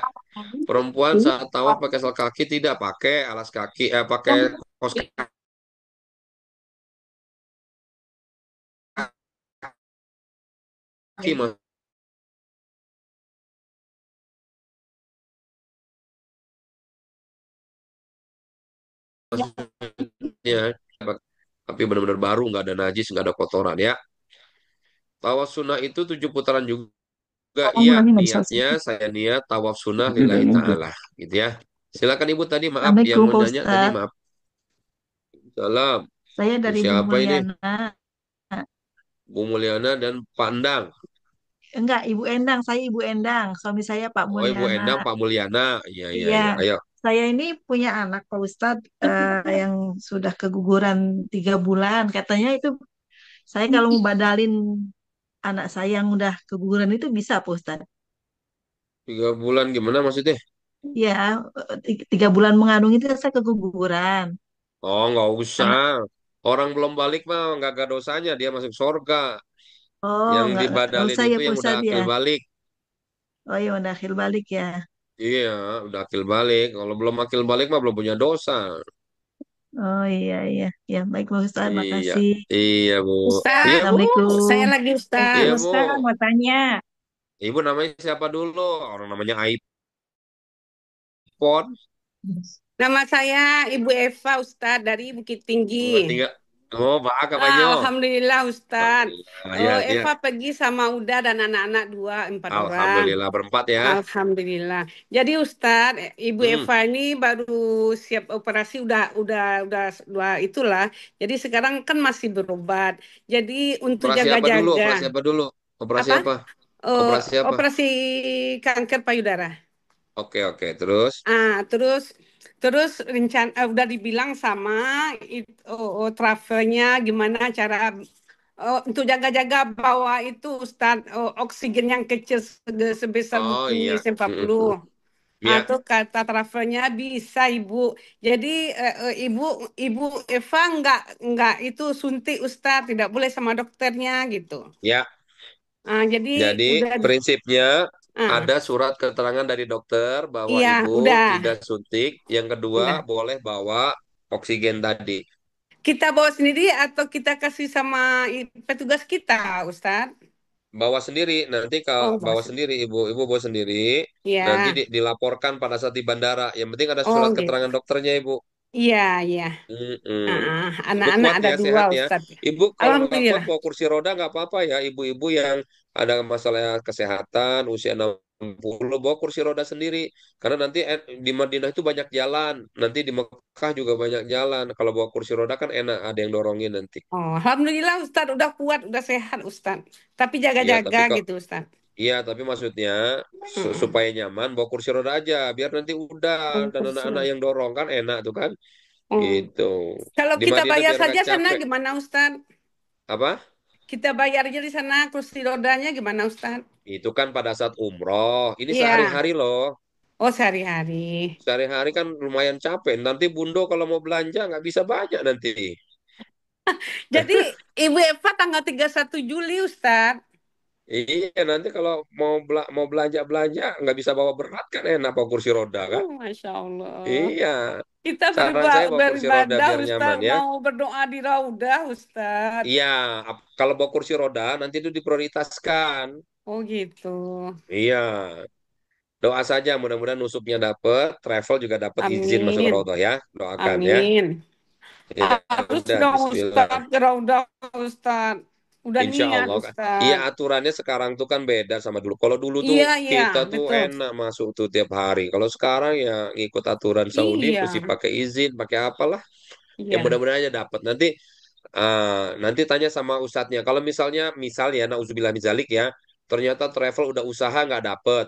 Perempuan saat tawaf pakai alas kaki tidak pakai alas kaki, pakai kaos kaki maksudnya, tapi benar-benar baru, nggak ada najis, nggak ada kotoran ya. Tawaf sunnah itu 7 putaran juga, Kamu iya. mulanya nggak bisa Niatnya sih. saya niat tawaf sunnah lillahi ta'ala, gitu ya. Silakan Ibu tadi, maaf yang Assalamualaikum mau Pak nanya tadi, Ustadz. maaf. Salam. Saya Bu dari Bu siapa ini? Mulyana. Bu Mulyana dan Pandang. Enggak, Ibu Endang. Saya Ibu Endang. Suami saya Pak Oh, Ibu Mulyana. Endang, Pak Mulyana. Iya, iya, Iya, iya. Ayo. saya ini punya anak Pak Ustadz yang sudah keguguran 3 bulan. Katanya itu saya kalau mau badalin anak saya yang udah keguguran itu bisa Pak Ustadz. 3 bulan gimana maksudnya? Ya, 3 bulan mengandung itu saya keguguran. Oh, nggak usah. Anak, Orang belum balik mah nggak ada dosanya. Dia masuk surga. oh Yang nggak dibadalin usah ya itu Pak yang udah Ustadz ya. akil balik. Oh ya udah akhir balik ya. Iya, udah akil balik. Kalau belum akil balik mah belum punya dosa. Oh iya iya. Ya baik Pak Ustadz, Iya, makasih. iya Bu. Iya Ustaz, Bu, saya Assalamualaikum. lagi iya Ustaz. Bu. Ustadz mau tanya. Ibu namanya siapa dulu? Orang namanya iPhone. Nama saya Ibu Eva Ustaz dari Bukit Oh, Tinggi. tinggal. Oh, Pak Kapanyo. Alhamdulillah Ustaz. Alhamdulillah. Ya, ya. Eva pergi sama Uda dan anak-anak 4 orang. Alhamdulillah berempat ya. Alhamdulillah. Jadi Ustaz, Ibu Hmm. Eva ini baru siap operasi udah itulah. Jadi sekarang kan masih berobat. Jadi untuk Operasi apa dulu? Operasi jaga-jaga apa dulu? Operasi apa? apa? Operasi apa? Operasi kanker payudara. Oke, oke. Terus? Terus terus udah dibilang sama travelnya gimana cara untuk jaga-jaga bawa itu Ustaz, oksigen yang kecil sebesar Oh buku iya. nulis 40. Mm-mm. Ya, Tuh kata travelnya bisa Ibu. Jadi Ibu Ibu Eva nggak itu suntik Ustaz, tidak boleh sama dokternya gitu. ya. Jadi Jadi udah prinsipnya ah, ada surat keterangan dari dokter bahwa iya ibu tidak udah suntik. Yang kedua, udah. boleh bawa oksigen tadi. Kita bawa sendiri atau kita kasih sama petugas kita, Ustadz? Bawa sendiri. Nanti kalau Oh, bawa masuk. sendiri, ibu bawa sendiri. Nanti Iya. dilaporkan pada saat di bandara. Yang penting ada Oh, surat gitu. keterangan dokternya, ibu. Iya, iya. Mm-mm. Ibu Anak-anak kuat ada ya, dua, sehat ya. Ustadz. Ibu kalau nggak kuat Alhamdulillah. bawa kursi roda nggak apa-apa ya. Ibu-ibu yang ada masalah kesehatan, usia 60 bawa kursi roda sendiri. Karena nanti di Madinah itu banyak jalan. Nanti di Mekah juga banyak jalan. Kalau bawa kursi roda kan enak, ada yang dorongin nanti. Oh, Alhamdulillah, Ustadz. Udah kuat, udah sehat, Ustadz. Tapi Iya, jaga-jaga tapi kok gitu, Ustadz. iya, tapi maksudnya Mm-mm. supaya nyaman bawa kursi roda aja, biar nanti udah Oh, dan kursi anak-anak roda. yang dorong kan enak tuh kan. Oh. Gitu. Kalau Di kita Madinah bayar biar nggak saja sana capek. gimana, Ustadz? Apa? Kita bayar aja di sana kursi rodanya gimana, Ustadz? Itu kan pada saat umroh. Ini Iya. sehari-hari loh. Oh, sehari-hari. Sehari-hari kan lumayan capek. Nanti Bundo kalau mau belanja nggak bisa banyak nanti. Jadi Ibu Eva tanggal 31 Juli, Ustadz. Iya, nanti kalau mau belanja-belanja nggak bisa bawa berat kan enak bawa kursi roda kan? Masya Allah. Iya. Kita Saran saya bawa kursi roda beribadah, biar nyaman Ustadz. ya. Mau berdoa di Raudah, Ustadz. Iya, kalau bawa kursi roda nanti itu diprioritaskan. Oh gitu. Iya, doa saja mudah-mudahan nusuknya dapet, travel juga dapat izin masuk Amin. Raudhah ya. Doakan ya. Amin. Ya Harus udah, dong, Bismillah. Ustadz. Ke Raudah, Ustadz. Udah Insya niat, Allah kan. Iya Ustadz. aturannya sekarang tuh kan beda sama dulu. Kalau dulu tuh Iya, iya. kita tuh Betul. enak masuk tuh tiap hari. Kalau sekarang ya ngikut aturan Saudi mesti Iya. pakai izin, pakai apalah. Ya Iya. mudah-mudahan aja dapat. Nanti tanya sama ustadznya. Kalau misalnya, nauzubillah min dzalik ya, ternyata travel udah usaha nggak dapet,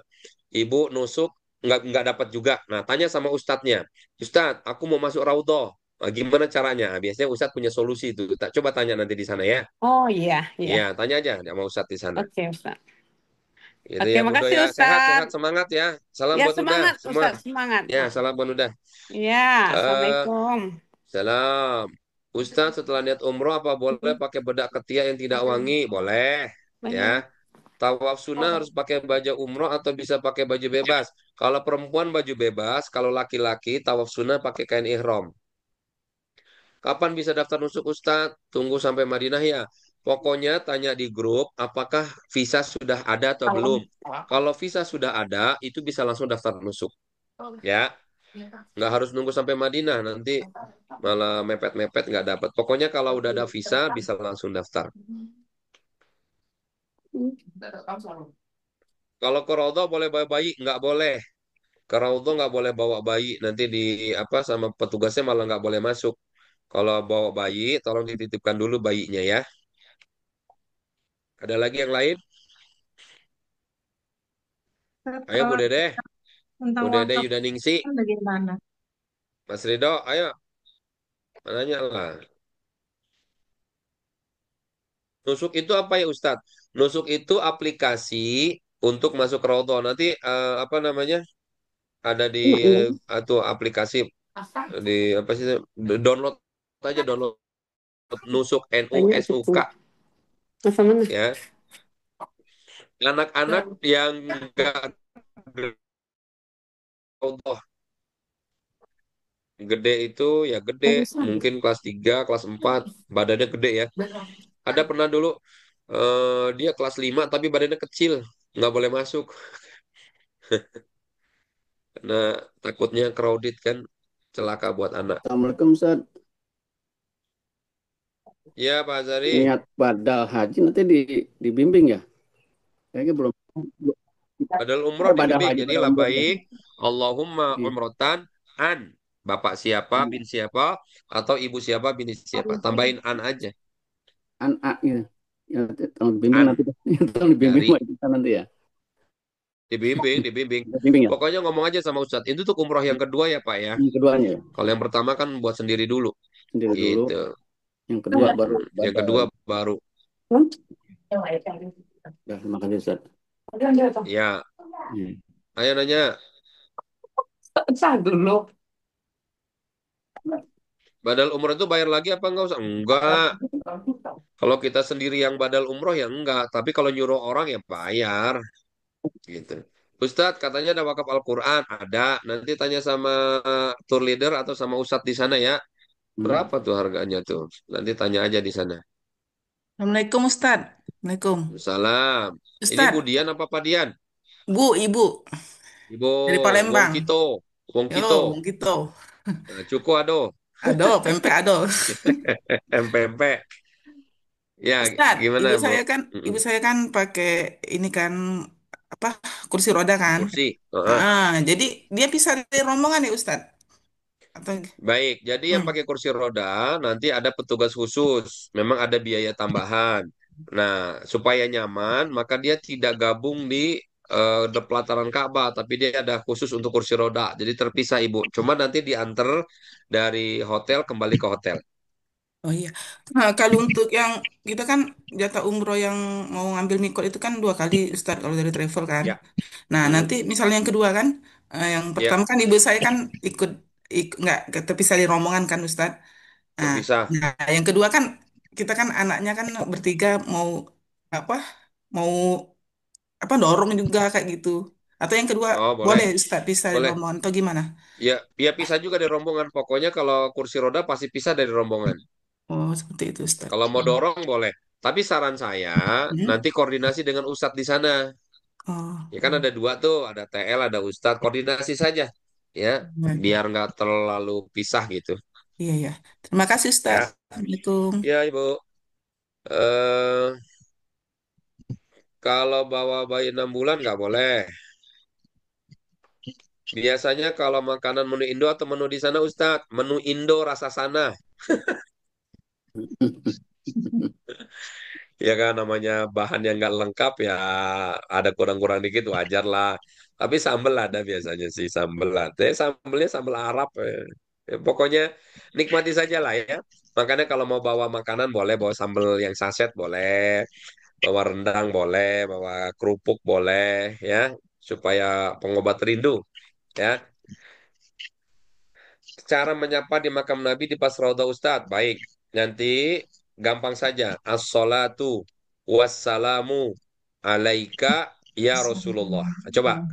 ibu nusuk nggak dapat juga. Nah, tanya sama ustadznya. Ustadz, aku mau masuk Raudhah. Nah, gimana caranya? Nah, biasanya ustadz punya solusi itu. Coba tanya nanti di sana ya. Oh iya, iya. Iya, tanya aja sama ustadz di sana. Oke, Ustadz. Gitu Oke, ya, Bundo makasih, ya. Sehat, sehat, Ustadz. semangat ya. Salam Ya, buat Udah semangat, semua. Ustadz. Semangat. Ya, salam buat Udah. Ya, Eh, Assalamualaikum. Salam. Ustadz setelah niat umroh apa boleh pakai bedak ketiak yang tidak wangi? Boleh. Ya. Banyak. Tawaf sunnah harus pakai baju umroh atau bisa pakai baju bebas. Kalau perempuan baju bebas, kalau laki-laki tawaf sunnah pakai kain ihram. Kapan bisa daftar nusuk Ustadz? Tunggu sampai Madinah ya. Pokoknya tanya di grup apakah visa sudah ada atau belum. Kalau visa sudah ada, itu bisa langsung daftar nusuk. Ya, nggak harus nunggu sampai Madinah. Nanti malah mepet-mepet nggak dapat. Pokoknya kalau udah ada visa, bisa langsung daftar. Kalau ke Raudhah boleh bawa bayi? Nggak boleh. Ke Raudhah nggak boleh bawa bayi. Nanti di apa sama petugasnya malah nggak boleh masuk. Kalau bawa bayi, tolong dititipkan dulu bayinya ya. Ada lagi yang lain? Ayo Bu Kalau Dede, tentang Bu Dede wakaf Yudaningsi, kan bagaimana? Mas Ridho, ayo nanya lah. Nusuk itu apa ya Ustadz? Nusuk itu aplikasi untuk masuk ke Raudhah. Nanti apa namanya? Ada di atau aplikasi di apa sih? Download aja download Nusuk Banyak NUSUK gitu. Masa mana? ya. Anak-anak yang enggak Raudhah gede itu ya gede, mungkin kelas 3 kelas 4 badannya gede ya. Ada pernah dulu dia kelas 5 tapi badannya kecil, nggak boleh masuk karena takutnya crowded kan, celaka buat anak. Assalamualaikum Ustaz. Ya Pak Azari, Niat badal haji nanti dibimbing ya? Kayaknya belum. padahal umroh Badal dibimbing. haji, Jadi badal umroh ya. labbaik Allahumma Iya. umrotan an bapak siapa bin siapa atau ibu siapa bin siapa, tambahin an aja. An gitu. Ya, tolong dibimbing An nanti. Tolong dibimbing dari Pak, kita nanti ya. dibimbing dibimbing Dibimbing ya. pokoknya ngomong aja sama Ustadz itu tuh umroh yang kedua ya Pak ya. Yang keduanya ya. Kalau yang pertama kan buat sendiri dulu Sendiri dulu. gitu. Yang kedua baru Yang badal. kedua baru. Ya, terima kasih Ustaz. Ya, Hmm. ayo nanya. Dulu. Badal umroh itu bayar lagi apa enggak usah? Enggak. Kalau kita sendiri yang badal umroh ya enggak. Tapi kalau nyuruh orang ya bayar. Gitu. Ustadz katanya ada wakaf Al-Quran. Ada. Nanti tanya sama tour leader atau sama Ustadz di sana ya. Hmm. Berapa tuh harganya tuh? Nanti tanya aja di sana. Assalamualaikum Ustadz. Assalamualaikum. Salam. Ini Bu Ustadz, Dian apa Pak Dian? Ibu Ibu dari Wong Palembang. Kito. Wong Kito. Yo, gitu. Nah, cukup ado. Ado, pempek ado. Pempek. Ya, Ustadz, gimana Bu? ibu Mm-mm. saya kan pakai ini kan apa kursi roda kan. Kursi. Heeh. Ah, jadi dia bisa dari rombongan ya Ustadz? Atau Baik, jadi yang hmm. pakai kursi roda nanti ada petugas khusus. Memang ada biaya tambahan. Nah, supaya nyaman, maka dia tidak gabung di pelataran Ka'bah, tapi dia ada khusus untuk kursi roda. Jadi terpisah, Ibu. Cuma nanti diantar dari hotel kembali ke hotel. Oh iya. Nah, kalau untuk yang kita kan jatah umroh yang mau ngambil mikot itu kan 2 kali Ustadz kalau dari travel kan. Ya. Nah, Mm-mm. nanti misalnya yang kedua kan, yang Ya, pertama kan ibu saya kan ikut nggak terpisah di rombongan kan Ustadz. Nah, terpisah. yang kedua kan kita kan anaknya kan bertiga mau apa? Mau apa dorong juga kayak gitu. Atau yang kedua Oh, boleh boleh. Ustadz pisah di Boleh. rombongan atau gimana? Ya, ya pisah juga dari rombongan. Pokoknya kalau kursi roda pasti pisah dari rombongan. Oh, seperti itu Ustadz. Kalau mau dorong boleh. Tapi saran saya Hmm? nanti koordinasi dengan ustadz di sana. Oh, Ya kan ada dua tuh, ada TL, ada ustadz. Koordinasi saja, ya, iya, biar iya. nggak terlalu pisah gitu. Iya, iya. Terima kasih Ustadz. Ya, Assalamualaikum. ya Ibu. eh Kalau bawa bayi 6 bulan nggak boleh. Biasanya kalau makanan menu Indo atau menu di sana Ustadz, menu Indo rasa sana. Ya kan namanya bahan yang nggak lengkap ya ada kurang-kurang dikit wajar lah. Tapi sambel ada biasanya sih sambel ada. Sambelnya sambel Arab. Ya, pokoknya nikmati saja lah ya. Makanya kalau mau bawa makanan boleh bawa sambel yang saset boleh, bawa rendang boleh, bawa kerupuk boleh ya supaya pengobat rindu ya. Cara menyapa di makam Nabi di pas Raudhah Ustadz. Baik, nanti gampang saja. As-salatu wassalamu. alaika ya Rasulullah. Coba.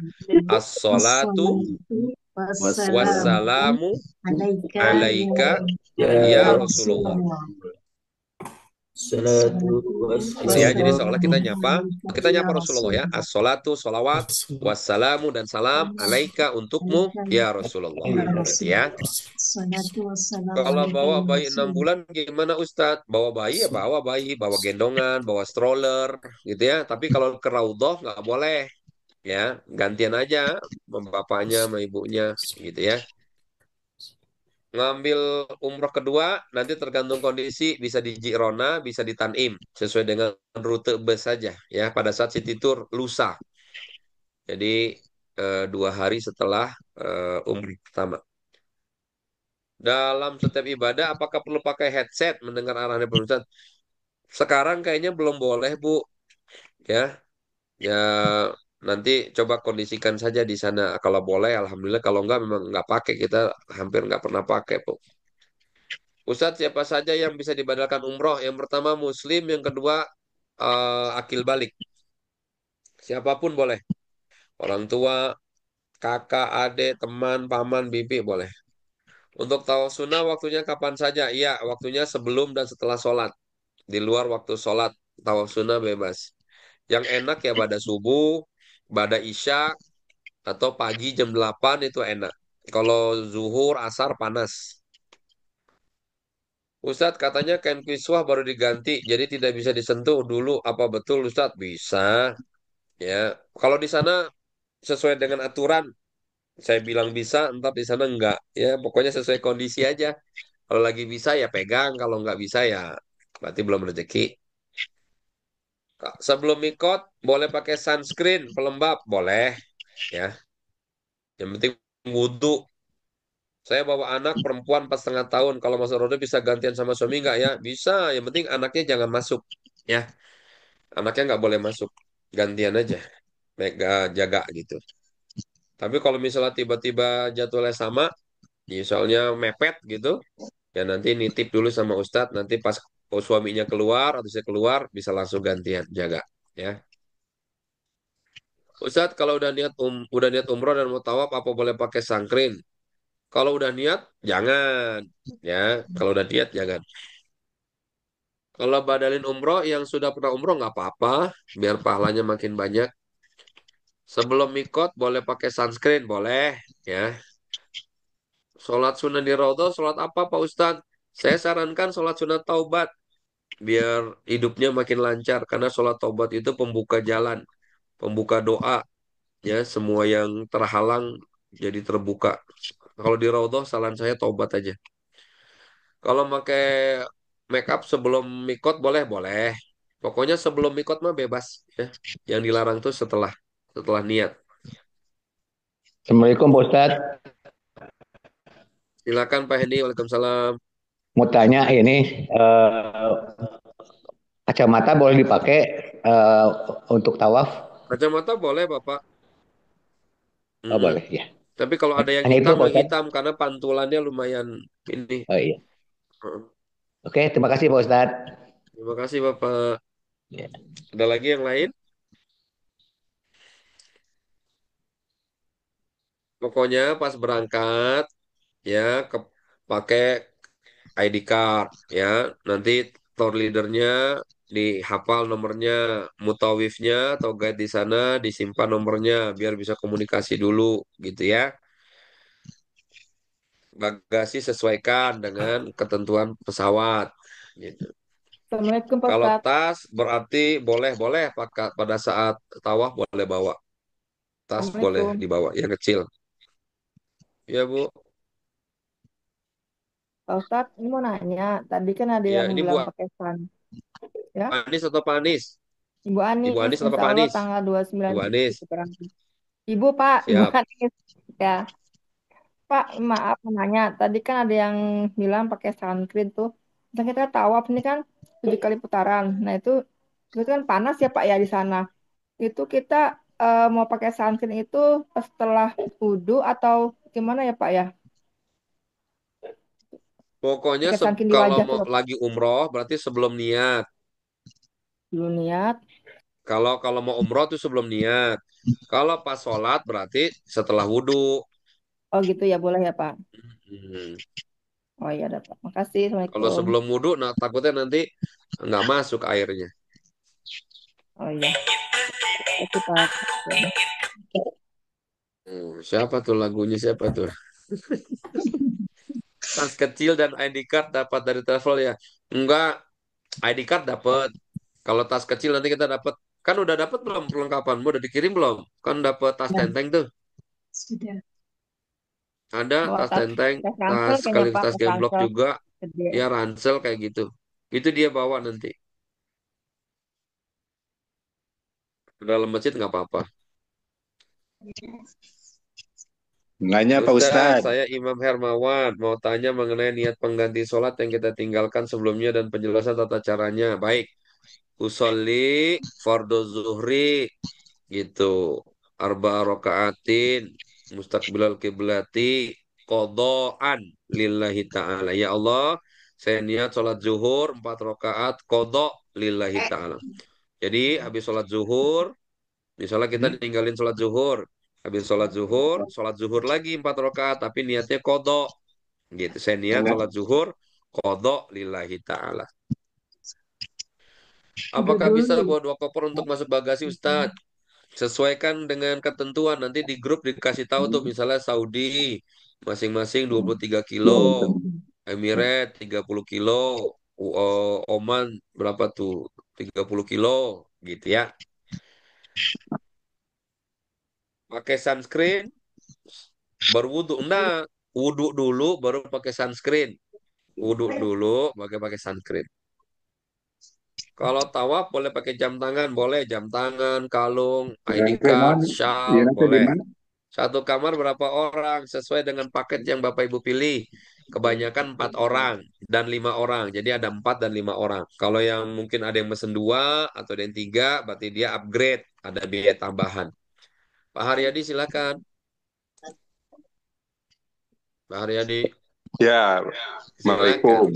As-salatu Assalatu wassalamu wassalamu alaika ya alaika ya ya Rasulullah. Rasulullah. Salatu Assalatu Gitu ya. Jadi seolah wassalamu kita wassalamu nyapa, alaika kita ya nyapa Rasulullah ya. Rasulullah. As-salatu, salawat, wassalamu dan salam alaika untukmu Alaika ya Rasulullah. ya Gitu ya. Rasulullah. Assalatu wassalamu Kalau alaika bawa ya bayi 6 Rasulullah. bulan gimana Ustadz? Bawa bayi ya bawa bayi, bawa gendongan, bawa stroller gitu ya. Tapi kalau ke raudhah nggak boleh ya. Gantian aja sama bapaknya sama ibunya gitu ya. Ngambil umroh kedua nanti tergantung kondisi bisa di Jirona, bisa di Tanim sesuai dengan rute bus saja ya. Pada saat city tour lusa. Jadi 2 hari setelah umroh pertama. Dalam setiap ibadah apakah perlu pakai headset mendengar arahan pemirsa? Sekarang kayaknya belum boleh, Bu. Ya, ya nanti coba kondisikan saja di sana. Kalau boleh, alhamdulillah. Kalau enggak, memang enggak pakai. Kita hampir enggak pernah pakai, Bu. Ustadz, siapa saja yang bisa dibadalkan umroh? Yang pertama Muslim, yang kedua akil balik. Siapapun boleh. Orang tua, kakak, adik, teman, paman, bibi boleh. Untuk tawaf sunnah waktunya kapan saja? Iya, waktunya sebelum dan setelah sholat. Di luar waktu sholat, tawaf sunnah bebas. Yang enak ya pada subuh, pada isya, atau pagi jam 8 itu enak. Kalau zuhur, asar panas. Ustadz katanya kain kiswah baru diganti, jadi tidak bisa disentuh dulu. Apa betul Ustadz? Bisa. Ya, kalau di sana sesuai dengan aturan, saya bilang bisa, entar di sana enggak. Ya, pokoknya sesuai kondisi aja. Kalau lagi bisa ya pegang, kalau nggak bisa ya berarti belum rezeki. Sebelum mikot boleh pakai sunscreen, pelembab, boleh. Ya, yang penting wudhu. Saya bawa anak perempuan 4,5 tahun. Kalau masuk roda bisa gantian sama suami nggak ya? Bisa. Yang penting anaknya jangan masuk. Ya, anaknya nggak boleh masuk. Gantian aja. Mega jaga gitu. Tapi kalau misalnya tiba-tiba jadwalnya sama, misalnya mepet gitu, ya nanti nitip dulu sama Ustadz. Nanti pas suaminya keluar atau saya keluar, bisa langsung gantian jaga. Ya, Ustadz kalau udah niat umroh dan mau tawaf, apa boleh pakai sangkrin? Kalau udah niat, jangan. Ya, kalau udah niat jangan. Kalau badalin umroh yang sudah pernah umroh nggak apa-apa, biar pahalanya makin banyak. Sebelum mikot boleh pakai sunscreen, boleh ya. Sholat sunnah di Raudhah, sholat apa Pak Ustadz? Saya sarankan sholat sunnah taubat, biar hidupnya makin lancar. Karena sholat taubat itu pembuka jalan, pembuka doa, ya semua yang terhalang jadi terbuka. Kalau di Raudhah, saran saya taubat aja. Kalau pakai make up sebelum mikot boleh, boleh. Pokoknya sebelum mikot mah bebas ya. Yang dilarang tuh setelah niat. Assalamualaikum Pak Ustadz. Silakan Pak Hendy, Waalaikumsalam. Mau tanya ini kacamata boleh dipakai eh, untuk tawaf? Kacamata boleh Bapak. Oh Mm-mm. boleh ya. Tapi kalau ada Hanya itu Pak yang Ustadz. hitam karena pantulannya lumayan ini. Oh iya. Heeh. Oke, terima kasih Pak Ustadz. Terima kasih Bapak. Ya. Ada lagi yang lain? Pokoknya pas berangkat ya pakai ID card ya. Nanti tour leadernya dihafal nomornya, mutawifnya atau guide di sana disimpan nomornya biar bisa komunikasi dulu gitu ya. Bagasi sesuaikan dengan ketentuan pesawat gitu. Assalamualaikum Pak Kalau Ustadz. tas berarti boleh pada saat tawaf boleh bawa. Tas boleh Assalamualaikum. dibawa yang kecil. Ya Bu. Pak Ustadz, ini mau nanya. Tadi kan ada Ya yang ini Bu bilang pakai sun. Ya, Anis atau Pak Anis? Ibu Ibu Anis, Anis atau insya Pak Allah Anis? tanggal 29 Ibu Juli Anis. itu berangkat. Ibu Pak, Ibu Siap. Anis. Ya, Pak, maaf menanya. Tadi kan ada yang bilang pakai sunscreen tuh. Dan kita tawaf ini kan 7 kali putaran. Nah itu kan panas ya Pak ya di sana. Itu kita mau pakai sunscreen itu setelah wudhu atau gimana ya Pak ya? Pokoknya Pakai sunscreen di kalau wajah tuh mau loh, Pak. lagi umroh berarti sebelum niat. Belum niat. Kalau kalau mau umroh tuh sebelum niat. Kalau pas sholat berarti setelah wudhu. Oh gitu ya, boleh ya Pak. Hmm. Oh iya, ada Pak. Makasih. Kalau Assalamualaikum. sebelum wudhu, nah takutnya nanti nggak masuk airnya. Oh iya. Makasih Pak. Ya udah. Siapa tuh lagunya siapa tuh? Tas kecil dan ID card dapat dari travel ya? Enggak, ID card dapat. Kalau tas kecil nanti kita dapat. Kan udah dapat belum perlengkapan? Udah dikirim belum? Kan dapat tas Nah, tenteng tuh. sudah. Ada Bawa tas tas tenteng, tas ransel tas kayaknya sekaligus Pak, tas tas gemblok ransel juga. gede. Ya ransel kayak gitu. Itu dia bawa nanti. Ke dalam masjid nggak apa-apa. Nanya Pak Ustaz, Ustadz. saya Imam Hermawan. Mau tanya mengenai niat pengganti sholat yang kita tinggalkan sebelumnya dan penjelasan tata caranya. Baik. Usolli fardu zuhri gitu. Arba rokaatin mustaqbilal kiblati kodoan lillahi ta'ala. Ya Allah, saya niat sholat zuhur 4 rakaat kodok lillahi ta'ala. Jadi habis sholat zuhur, misalnya kita ninggalin sholat zuhur. Habis sholat zuhur lagi 4 rakaat, tapi niatnya kodok. Gitu, saya niat sholat zuhur, kodok lillahi ta'ala. Apakah bisa bawa 2 koper untuk masuk bagasi, Ustadz? Sesuaikan dengan ketentuan. Nanti di grup dikasih tahu tuh, misalnya Saudi, masing-masing 23 kilo. Emirat 30 kilo. Oman berapa tuh? 30 kilo. Gitu ya. Pakai sunscreen, baru wudhu. Enggak, wudhu dulu, baru pakai sunscreen. Wudhu dulu, pakai sunscreen. Kalau tawaf boleh pakai jam tangan, boleh jam tangan, kalung, ID Rangkai card, mana? shawl, Iya, rangkai di boleh. mana? Satu kamar berapa orang sesuai dengan paket yang Bapak Ibu pilih. Kebanyakan 4 orang dan 5 orang. Jadi ada 4 dan 5 orang. Kalau yang mungkin ada yang mesen 2 atau ada yang 3, berarti dia upgrade. Ada biaya tambahan. Pak Haryadi silakan. Pak Haryadi Ya, silakan. Assalamualaikum.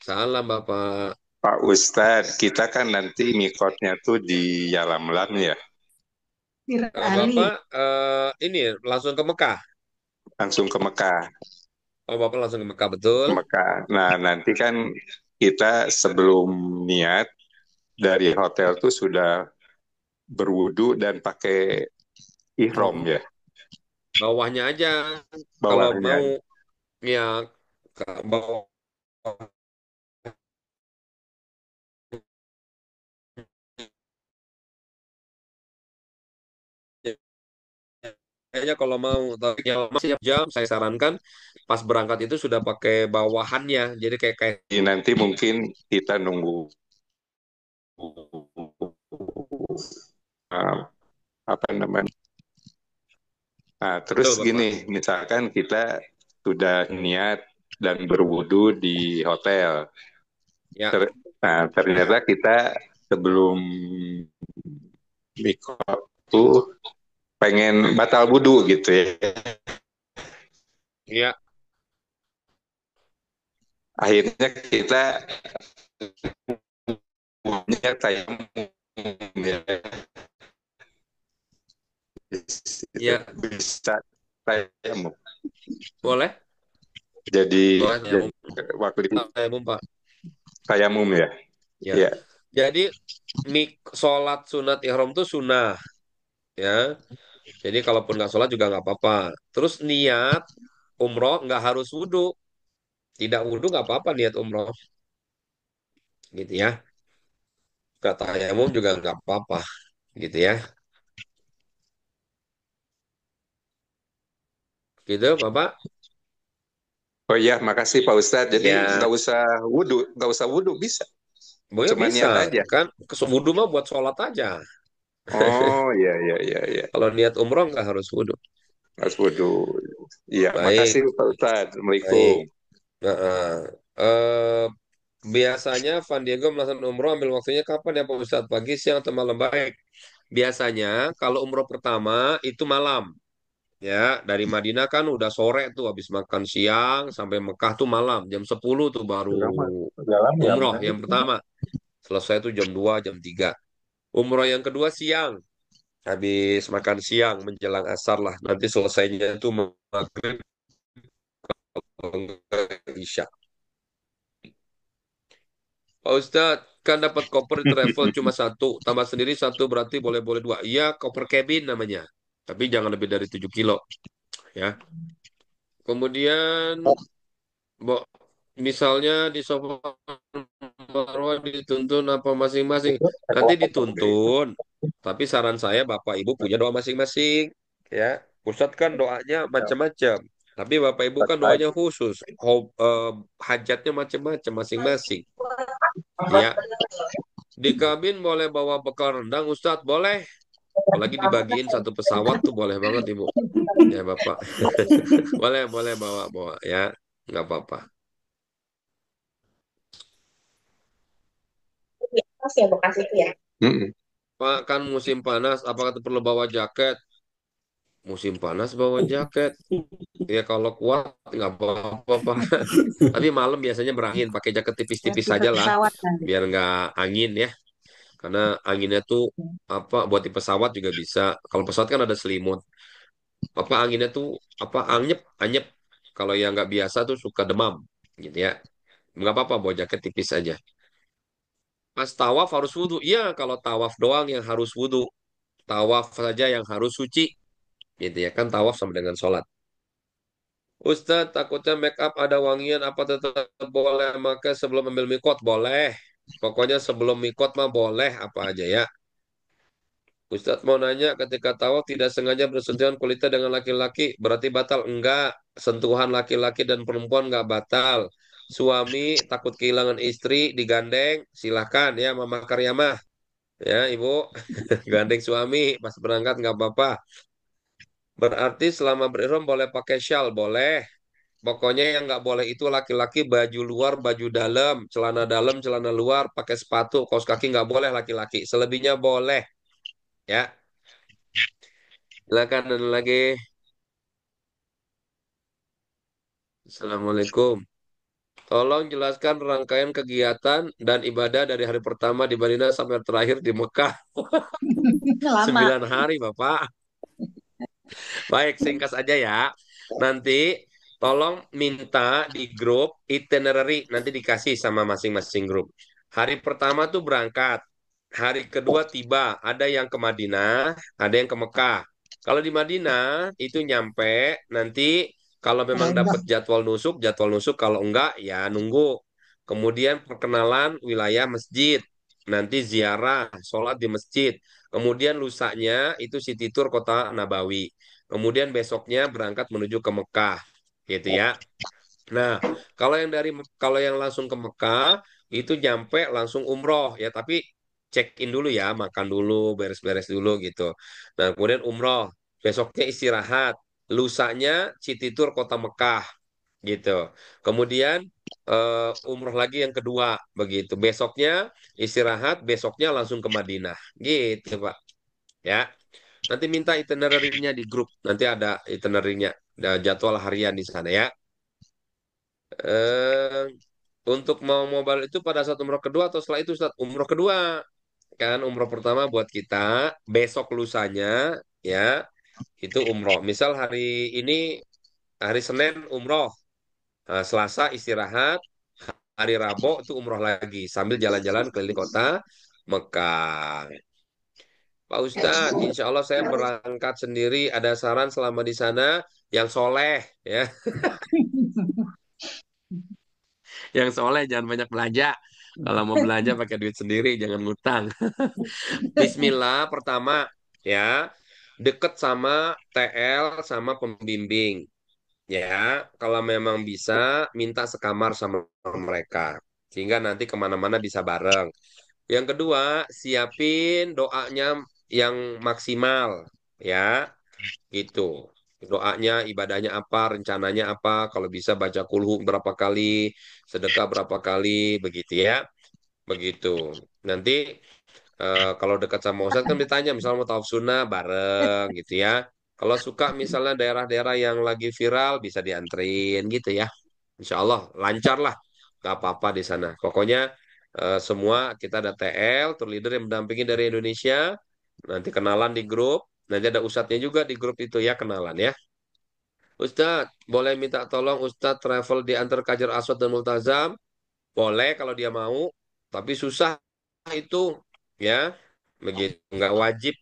Salam Bapak. Pak Ustadz, kita kan nanti mikotnya tuh di Yalamlam ya, Bapak ini langsung ke Mekah. langsung ke Mekah. Oh Bapak langsung ke Mekah betul. Mekah. Nah, nanti kan kita sebelum niat dari hotel tuh sudah berwudu dan pakai ihram ya, Bawahnya aja. Kalau bawahnya. mau ya ke bawah kayaknya kalau mau tapi yang masih jam saya sarankan pas berangkat itu sudah pakai bawahannya jadi kayak kayak Jadi nanti mungkin kita nunggu uh, apa namanya. Nah, terus betul Bapak. gini, misalkan kita sudah niat dan berwudu di hotel. Ya. Nah, ternyata kita sebelum mikot tuh pengen batal wudu gitu ya. Iya. Akhirnya kita punya tayamum ya. Iya. Bisa tayamum. Boleh? Jadi, Boleh tayamum. waktu di Tayamum Pak. tayamum ya. Ya. Ya. Jadi sholat sunat ihram itu sunnah ya. Jadi kalaupun nggak sholat juga nggak apa-apa. Terus niat umroh nggak harus wudhu. Tidak wudhu nggak apa-apa niat umroh. Gitu ya. Nggak tayamum juga nggak apa-apa. Gitu ya. Gitu Bapak. Oh iya, makasih Pak Ustadz. Jadi Ya. nggak usah wudhu bisa. Boleh Cuma bisa, niat aja. kan wudhu mah buat sholat aja. Oh iya iya iya iya. Kalau niat umroh nggak harus wudhu. Harus wudhu. Iya, Baik, makasih Pak Ustadz. Assalamualaikum. baik. Nah, biasanya Van Diego melaksanakan umroh ambil waktunya kapan ya Pak Ustadz? Pagi, siang, atau malam? Baik. Biasanya kalau umroh pertama itu malam. Ya, dari Madinah kan udah sore tuh habis makan siang sampai Mekah tuh malam. Jam 10 tuh baru Udah lama ya. umroh yang pertama. Selesai tuh jam 2, jam 3. Umroh yang kedua siang, habis makan siang menjelang asar lah. Nanti selesainya itu maghrib kalau enggak isya. Pak Ustadz, kan dapat koper di travel cuma satu, tambah sendiri satu berarti boleh-boleh dua. Iya, koper cabin namanya. Tapi jangan lebih dari 7 kilo ya. Kemudian Bo, misalnya di sofa Marwah dituntun apa masing-masing. Nanti dituntun. Tapi saran saya Bapak Ibu punya doa masing-masing. Ya, Ustadz kan doanya macam-macam. Tapi Bapak Ibu kan doanya khusus. Hajatnya macam-macam masing-masing. Ya, di kabin boleh bawa bekal rendang Ustadz, boleh. Apalagi dibagiin satu pesawat tuh boleh banget Ibu. Ya Bapak. Boleh, boleh bawa-bawa ya. Nggak apa-apa. Pas ya bekas itu ya. Mm-mm. Pak, kan musim panas, apakah perlu bawa jaket? Musim panas bawa jaket. Ya kalau kuat nggak apa-apa, Pak. Tapi malam biasanya berangin, pakai jaket Ya, tipis-tipis tipe saja lah, pesawat nanti. biar nggak angin ya. Karena anginnya tuh apa buat di pesawat juga bisa. Kalau pesawat kan ada selimut. Apa anginnya tuh apa anyep, anyep. Kalau yang nggak biasa tuh suka demam, gitu ya. Nggak apa-apa bawa jaket tipis aja. Pas tawaf harus wudhu. Iya, kalau tawaf doang yang harus wudhu. Tawaf saja yang harus suci. Gitu ya kan tawaf sama dengan sholat. Ustadz, takutnya make up ada wangian apa tetap boleh pakai sebelum ambil mikot? Boleh. Pokoknya sebelum mikot mah boleh apa aja ya. Ustadz mau nanya ketika tawaf tidak sengaja bersentuhan kulitnya dengan laki-laki berarti batal? Enggak. Sentuhan laki-laki dan perempuan enggak batal. Suami takut kehilangan istri digandeng silahkan ya Mama Karyamah. Ya Ibu gandeng suami pas berangkat nggak apa-apa. Berarti selama berihram boleh pakai shawl, boleh. Pokoknya yang nggak boleh itu laki-laki baju luar, baju dalam, celana luar, pakai sepatu, kaos kaki nggak boleh laki-laki. Selebihnya boleh, ya. Silakan dan lagi. Assalamualaikum. Tolong jelaskan rangkaian kegiatan dan ibadah dari hari pertama di Madinah sampai terakhir di Mekah. Lama. 9 hari, Bapak. Baik, singkat saja ya. Nanti tolong minta di grup itinerary, nanti dikasih sama masing-masing grup. Hari pertama tuh berangkat, hari kedua tiba, ada yang ke Madinah, ada yang ke Mekah. Kalau di Madinah itu nyampe, nanti kalau memang dapat jadwal nusuk, kalau enggak ya nunggu. Kemudian perkenalan wilayah masjid, nanti ziarah, sholat di masjid. Kemudian lusanya itu City Tour Kota Nabawi. Kemudian besoknya berangkat menuju ke Mekah, gitu ya. Nah, kalau yang langsung ke Mekah itu nyampe langsung umroh ya, tapi check in dulu ya, makan dulu, beres-beres dulu gitu. Nah, kemudian umroh, besoknya istirahat, lusanya City Tour Kota Mekah gitu. Kemudian umroh lagi yang kedua begitu. Besoknya istirahat, besoknya langsung ke Madinah, gitu Pak. Ya. Nanti minta itinerary-nya di grup. Nanti ada itinerary-nya, ada jadwal harian di sana ya. Eh, untuk mau mobile itu pada saat umroh kedua atau setelah itu Ustaz? Umroh kedua kan umroh pertama buat kita besok lusanya ya itu umroh. Misal hari ini hari Senin umroh, nah, Selasa istirahat, hari Rabu itu umroh lagi sambil jalan-jalan keliling kota Mekah. Pak Ustadz, insya Allah saya berangkat sendiri. Ada saran selama di sana yang soleh ya, yang soleh jangan banyak belanja. Kalau mau belanja pakai duit sendiri, jangan ngutang. Bismillah pertama ya, deket sama TL sama pembimbing ya. Kalau memang bisa minta sekamar sama mereka sehingga nanti kemana-mana bisa bareng. Yang kedua, siapin doanya yang maksimal ya. Gitu. Doanya, ibadahnya apa, rencananya apa, kalau bisa baca kulhu berapa kali, sedekah berapa kali, begitu ya. Begitu. Nanti kalau dekat sama Ustadz kan ditanya, misalnya mau tawaf sunnah bareng gitu ya. Kalau suka misalnya daerah-daerah yang lagi viral bisa dianterin gitu ya. Insya Allah lancar lah. Gak apa-apa di sana. Pokoknya Semua kita ada TL, tour leader yang mendampingi dari Indonesia. Nanti kenalan di grup. Nanti ada ustadznya juga di grup itu ya, kenalan ya. Ustadz, boleh minta tolong Ustadz travel diantar ke Hajar Aswad dan Multazam? Boleh kalau dia mau, tapi susah itu ya. Begitu, nggak wajib.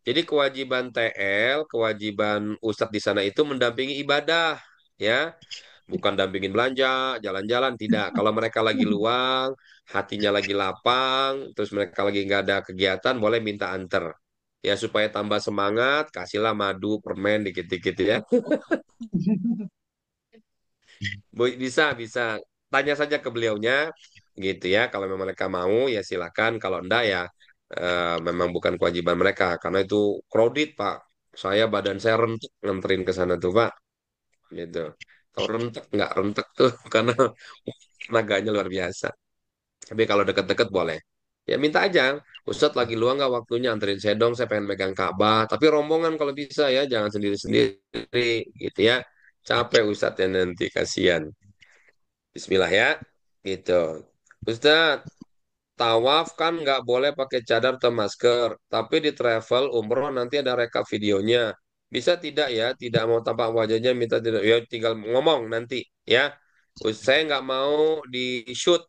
Jadi kewajiban TL, kewajiban Ustadz di sana itu mendampingi ibadah ya. Bukan dampingin belanja, jalan-jalan, tidak. Kalau mereka lagi luang, hatinya lagi lapang, terus mereka lagi nggak ada kegiatan, boleh minta anter. Ya supaya tambah semangat, kasihlah madu, permen dikit-dikit ya. Bisa, bisa. Tanya saja ke beliaunya, gitu ya. Kalau memang mereka mau, ya silakan. Kalau enggak ya, memang bukan kewajiban mereka. Karena itu crowded, Pak. Badan saya rentek nganterin ke sana tuh, Pak. Gitu. Kalau rentek, nggak rentek tuh, karena tenaganya luar biasa. Tapi kalau deket-deket boleh. Ya minta aja. Ustadz lagi luang nggak waktunya anterin saya dong, saya pengen megang Ka'bah. Tapi rombongan kalau bisa ya, jangan sendiri-sendiri gitu ya. Capek Ustadz ya nanti, kasihan. Bismillah ya. Gitu. Ustadz, tawaf kan nggak boleh pakai cadar atau masker. Tapi di travel umroh nanti ada rekap videonya. Bisa tidak ya? Tidak mau tampak wajahnya, minta tidak. Ya tinggal ngomong nanti ya. Saya nggak mau di shoot,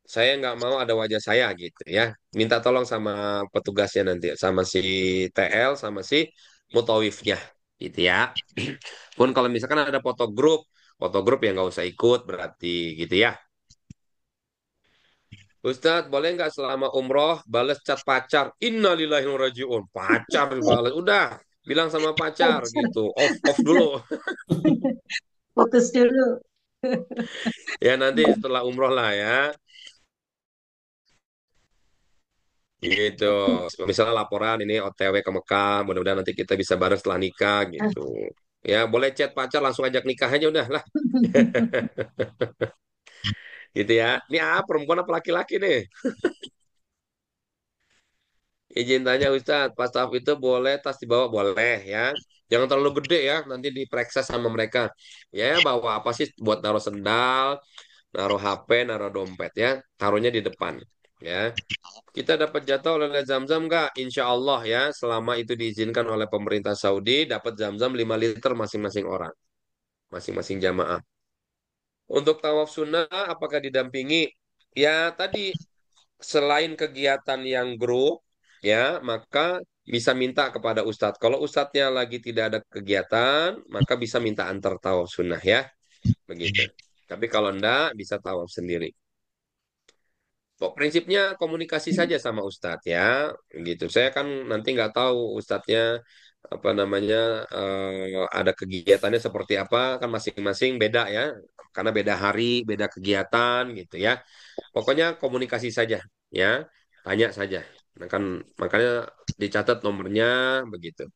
saya nggak mau ada wajah saya gitu ya. Minta tolong sama petugasnya nanti, sama si TL, sama si mutawifnya gitu ya. Pun kalau misalkan ada foto grup ya nggak usah ikut berarti gitu ya. Ustadz, boleh nggak selama umroh bales chat pacar? Innalillahi wa rajiun. Pacar balas. Udah, bilang sama pacar gitu. Off dulu. Fokus dulu. Ya nanti setelah umroh lah ya. Gitu. Misalnya laporan ini OTW ke Mekah, mudah-mudahan nanti kita bisa bareng setelah nikah gitu. Ya, boleh chat pacar langsung ajak nikah aja udah lah. Gitu ya. Ini perempuan apa laki-laki nih? Izin tanya Ustadz, pas tawaf itu boleh tas dibawa? Boleh ya. Jangan terlalu gede ya, nanti diperiksa sama mereka. Ya, bawa apa sih buat naruh sendal, naruh HP, naruh dompet ya. Taruhnya di depan. Ya, kita dapat jatah oleh Zam-Zam nggak? Insya Allah ya, selama itu diizinkan oleh pemerintah Saudi, dapat Zam-Zam 5 liter masing-masing orang, masing-masing jamaah. Untuk tawaf sunnah, apakah didampingi? Ya, tadi selain kegiatan yang grup, ya, maka bisa minta kepada ustadz. Kalau ustadznya lagi tidak ada kegiatan, maka bisa minta antar tawaf sunnah ya, begitu. Tapi kalau enggak, bisa tawaf sendiri. Kok prinsipnya komunikasi saja sama ustadz ya, gitu. Saya kan nanti nggak tahu ustadznya apa namanya ada kegiatannya seperti apa, kan masing-masing beda ya, karena beda hari, beda kegiatan gitu ya. Pokoknya komunikasi saja ya, tanya saja. Nah kan makanya dicatat nomornya begitu.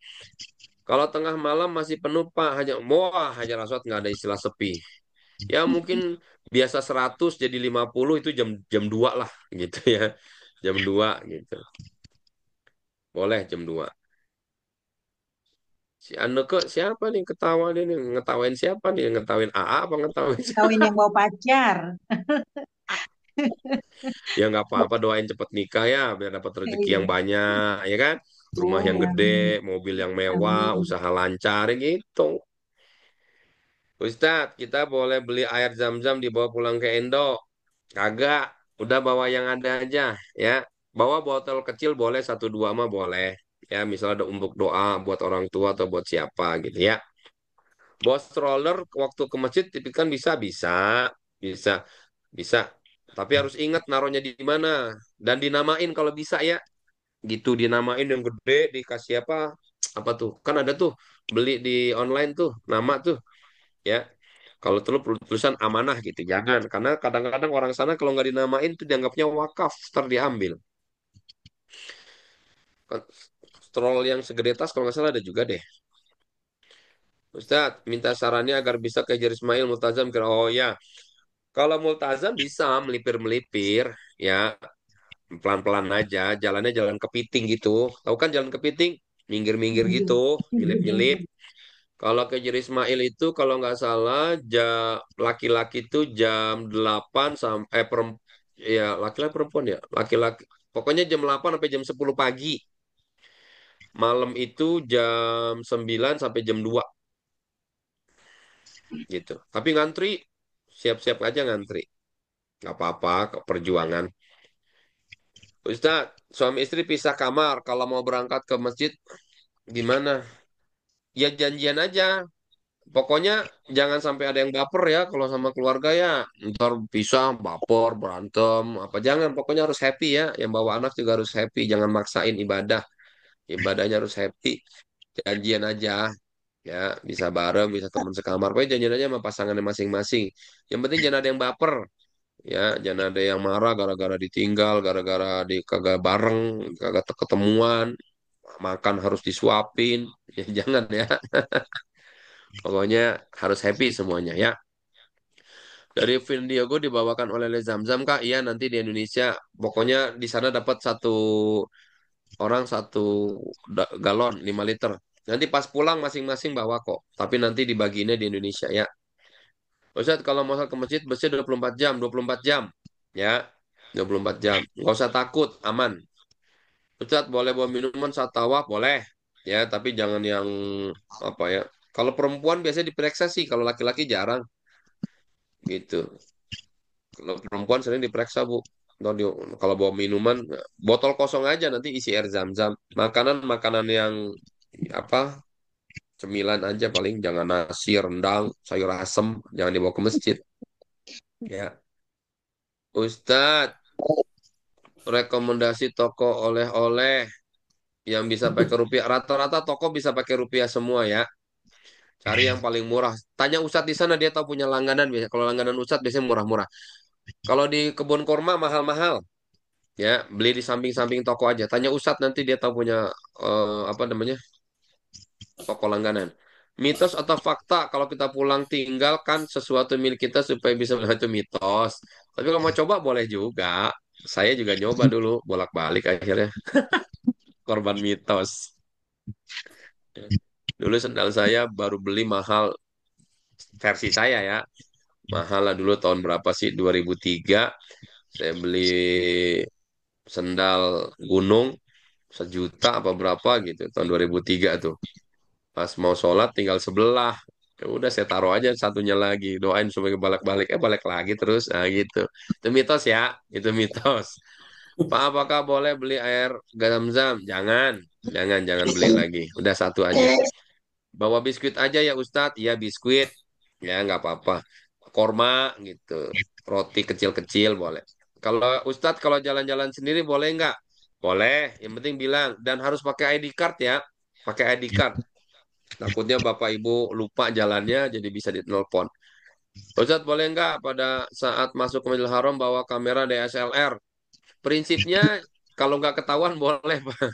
Kalau tengah malam masih penuh Pak, wah Hajar Aswad nggak ada istilah sepi. Ya mungkin biasa 100 jadi 50 itu jam jam 2 lah gitu ya. Jam 2 gitu. Boleh jam 2. Si Anneke siapa nih ketawa nih, ngetawain siapa nih? Ngetawain AA apa ngetawain siapa? Kawin yang bawa pacar. Ya nggak apa-apa, doain cepet nikah ya biar dapat rezeki yang Iya. banyak ya kan. Rumah yang Iya, gede, amin. mobil yang mewah, Amin. usaha lancar gitu. Ustadz, kita boleh beli air zam-zam dibawa pulang ke Indo? Kagak, udah bawa yang ada aja ya. Bawa botol kecil boleh, satu dua mah boleh. Ya, misalnya ada untuk doa buat orang tua atau buat siapa gitu ya. Bawa stroller waktu ke masjid, tapi kan bisa, bisa. Tapi harus ingat naruhnya di mana dan dinamain kalau bisa ya. Gitu dinamain yang gede, dikasih apa tuh? Kan ada tuh beli di online tuh, nama tuh ya. Kalau tulisan amanah gitu, jangan. Karena kadang-kadang orang sana kalau nggak dinamain tuh dianggapnya wakaf, ntar diambil. Kan stroll yang segede tas kalau nggak salah ada juga deh. Ustadz, minta sarannya agar bisa ke Hajar Ismail Multazam. Oh ya, kalau Multazam bisa melipir-melipir, ya pelan-pelan aja. Jalannya jalan kepiting gitu. Tahu kan jalan kepiting? Minggir-minggir gitu, nyelip-nyelip. Kalau ke Hajar Ismail itu kalau nggak salah laki-laki itu jam 8 sampai Ya laki-laki perempuan ya. Laki-laki. Pokoknya jam 8 sampai jam 10 pagi. Malam itu jam 9 sampai jam 2 gitu. Tapi ngantri, siap-siap aja ngantri. Nggak apa-apa, kok perjuangan. Ustaz, suami istri pisah kamar. Kalau mau berangkat ke masjid, gimana? Ya janjian aja. Pokoknya jangan sampai ada yang baper ya kalau sama keluarga ya. Ntar pisah, baper, berantem, apa jangan. Pokoknya harus happy ya. Yang bawa anak juga harus happy. Jangan maksain ibadah. Ibadahnya harus happy. Janjian aja. Ya, bisa bareng, bisa teman sekamar. Pokoknya janjian aja sama pasangannya masing-masing. Yang penting jangan ada yang baper. Ya, jangan ada yang marah gara-gara ditinggal, gara-gara di kagak bareng, kagak ketemuan, makan harus disuapin. Ya, jangan ya. Pokoknya harus happy semuanya ya. Dari Vin Diogo dibawakan oleh Le Zamzam Kak. Iya nanti di Indonesia. Pokoknya di sana dapat satu orang satu galon 5 liter. Nanti pas pulang masing-masing bawa kok. Tapi nanti dibagiinnya di Indonesia ya. Ustaz kalau mau ke masjid bersih 24 jam, 24 jam. Ya, 24 jam. Nggak usah takut, aman. Ustaz boleh bawa minuman saat tawaf, boleh. Ya, tapi jangan yang apa ya. Kalau perempuan biasanya diperiksa sih, kalau laki-laki jarang gitu. Kalau perempuan sering diperiksa, Bu. Kalau bawa minuman, botol kosong aja nanti isi air zam-zam. Makanan yang apa? Cemilan aja paling, jangan nasi, rendang, sayur asem, jangan dibawa ke masjid. Ya, Ustadz, rekomendasi toko oleh-oleh yang bisa pakai rupiah. Rata-rata toko bisa pakai rupiah semua ya. Cari yang paling murah. Tanya Ustadz di sana, dia tahu punya langganan biasa. Kalau langganan Ustadz biasanya murah-murah. Kalau di kebun kurma mahal-mahal. Ya, beli di samping-samping toko aja. Tanya Ustadz nanti dia tahu punya apa namanya toko langganan. Mitos atau fakta kalau kita pulang tinggalkan sesuatu milik kita supaya bisa melihat itu mitos. Tapi kalau mau coba boleh juga. Saya juga nyoba dulu bolak-balik akhirnya korban mitos. Dulu sendal saya baru beli mahal versi saya ya. Mahal lah dulu tahun berapa sih? 2003 saya beli sendal gunung 1 juta apa berapa gitu tahun 2003 tuh. Pas mau sholat tinggal sebelah. Ya udah saya taruh aja satunya lagi. Doain supaya balik-balik. Balik lagi terus. Nah gitu. Itu mitos ya. Itu mitos. Pak, apakah boleh beli air zam-zam? Jangan. Jangan beli lagi. Udah satu aja. Bawa biskuit aja ya Ustadz. Iya biskuit. Ya nggak apa-apa. Korma gitu. Roti kecil-kecil boleh. Kalau Ustadz kalau jalan-jalan sendiri boleh nggak? Boleh. Yang penting bilang. Dan harus pakai ID card ya. Pakai ID card. Takutnya Bapak Ibu lupa jalannya jadi bisa ditelepon. Ustadz boleh nggak pada saat masuk ke Masjidil Haram bawa kamera DSLR? Prinsipnya kalau nggak ketahuan boleh, Pak.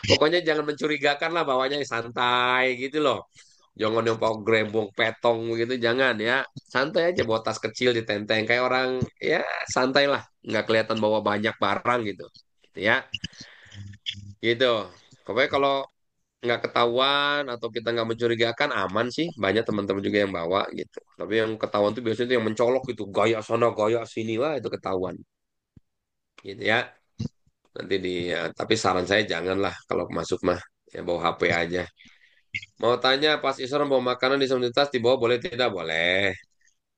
Pokoknya jangan mencurigakan lah bawanya santai gitu loh. Jangan yang bawa grembong petong gitu, jangan ya. Santai aja bawa tas kecil ditenteng kayak orang ya santai lah, nggak kelihatan bawa banyak barang gitu. Ya, gitu. Pokoknya kalau nggak ketahuan atau kita nggak mencurigakan aman sih banyak teman-teman juga yang bawa gitu tapi yang ketahuan tuh biasanya tuh yang mencolok gitu gaya sana gaya sini wah itu ketahuan gitu ya nanti tapi saran saya janganlah kalau masuk mah ya bawa HP aja mau tanya pas Isra bawa makanan di tas dibawa boleh tidak boleh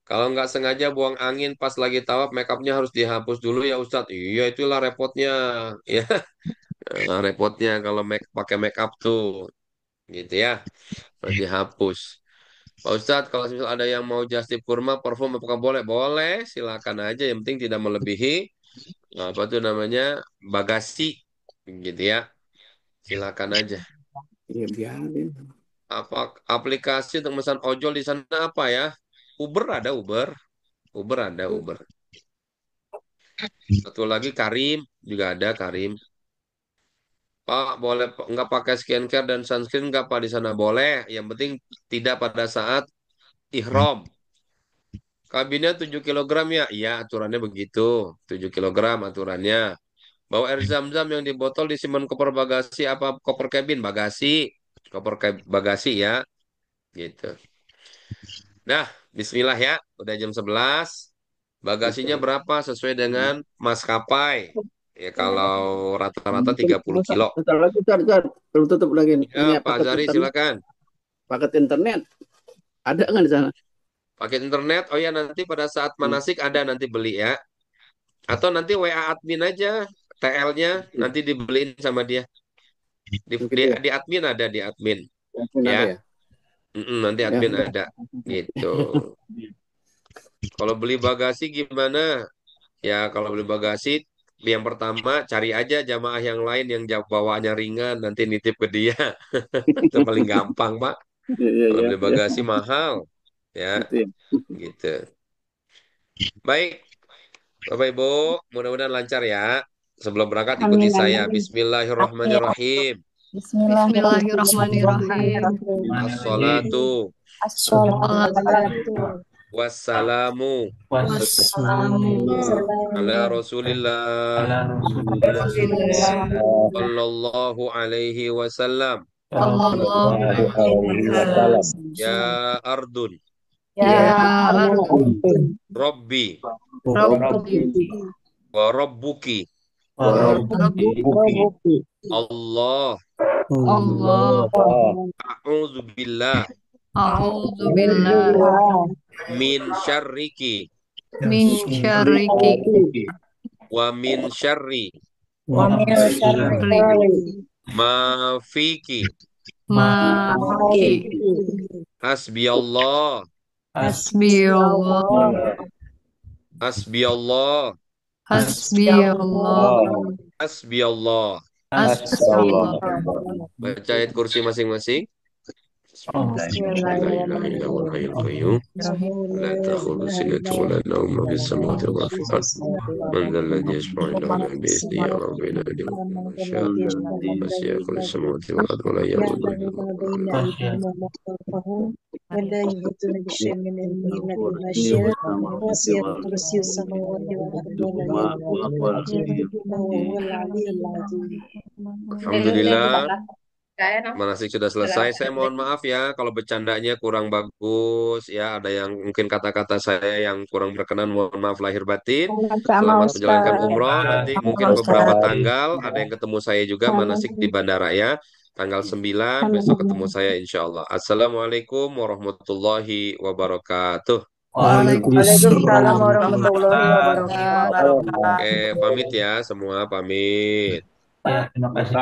kalau nggak sengaja buang angin pas lagi tawaf make upnya harus dihapus dulu ya Ustadz iya itulah repotnya ya repotnya kalau pakai make up tuh gitu ya harus dihapus. Pak Ustadz, kalau misal ada yang mau just tip kurma, parfum, apakah boleh? Boleh, silakan aja. Yang penting tidak melebihi apa tuh namanya bagasi, gitu ya. Silakan aja. Iya biarin. Apa aplikasi untuk pesan ojol di sana apa ya? Uber ada Uber, Uber ada Uber. Satu lagi Karim juga ada Karim. Pak, boleh nggak pakai skincare dan sunscreen nggak Pak di sana? Boleh. Yang penting tidak pada saat ihram. Kabinnya 7 kilogram ya? Iya, aturannya begitu. 7 kilogram aturannya. Bawa air zam-zam yang di botol disimpan koper bagasi apa koper kabin? Bagasi. Bagasi ya. Gitu. Nah, bismillah ya. Udah jam 11. Bagasinya berapa sesuai dengan maskapai. Ya kalau rata-rata 30 kilo. Bentar lagi, Jar. Belum tutup lagi. Ya, Ini Pak Azari silakan. paket internet. Ada nggak di sana? Paket internet, oh ya nanti pada saat manasik ada nanti beli ya. Atau nanti WA admin aja, TL-nya nanti dibeliin sama dia. Di admin ada di admin. Ada Ya. ya? Nanti Ya, admin udah. ada. Gitu. Kalau beli bagasi gimana? Ya kalau beli bagasi, yang pertama cari aja jamaah yang lain yang bawaannya ringan, nanti nitip ke dia. Itu paling gampang, Pak. Iya, Kalau iya, beli iya. bagasi mahal. Ya, Gitu ya. gitu. Baik, Bapak Ibu, mudah-mudahan lancar ya. Sebelum berangkat ikuti Amin, saya. amin. Bismillahirrahmanirrahim. Bismillahirrahmanirrahim. As-salatu Assalatu wassalamu wassalamu ala Rasulillah sallallahu alaihi wasallam. sallallahu alaihi wasallam. Ya ardun Ya Rabbi Rabbi wa Rabbuki Allah Allah a'udzu billah a'udzu billah min syarriki min syarriki wa min syarri wa min syarri ma fiki ma fi hasbiyallah hasbiyallah hasbiyallah hasbiyallah hasbiyallah. hasbiyallah. Baca ayat kursi masing-masing. Bismillahirrahmanirrahim. La ta'khudhu sinatun wa la nawm ma fis samawati wa ma fil ard. Man dhal ladzi yashfa'u indahu illa bi'idhnihi ya'lamu bayna aydihim wa ma yasha'. Wasi'a kulli samawati wal ardi wa la ya'uduhu ولا يحيطون بشيء من علمه إلا بما شاء وسع كرسيه السماوات والأرض ولا يؤوده وهو العلي العظيم. Alhamdulillah. Manasik sudah selesai. Saya mohon maaf ya kalau bercandanya kurang bagus ya. Ada yang mungkin kata-kata saya yang kurang berkenan. Mohon maaf lahir batin. Selamat menjalankan umroh. Nanti mungkin beberapa tanggal ada yang ketemu saya juga manasik di bandara ya. Tanggal 9 besok ketemu saya insya Allah. Assalamualaikum warahmatullahi wabarakatuh. Waalaikumsalam warahmatullahi wabarakatuh. Oke, pamit ya semua, pamit. Ya, terima kasih.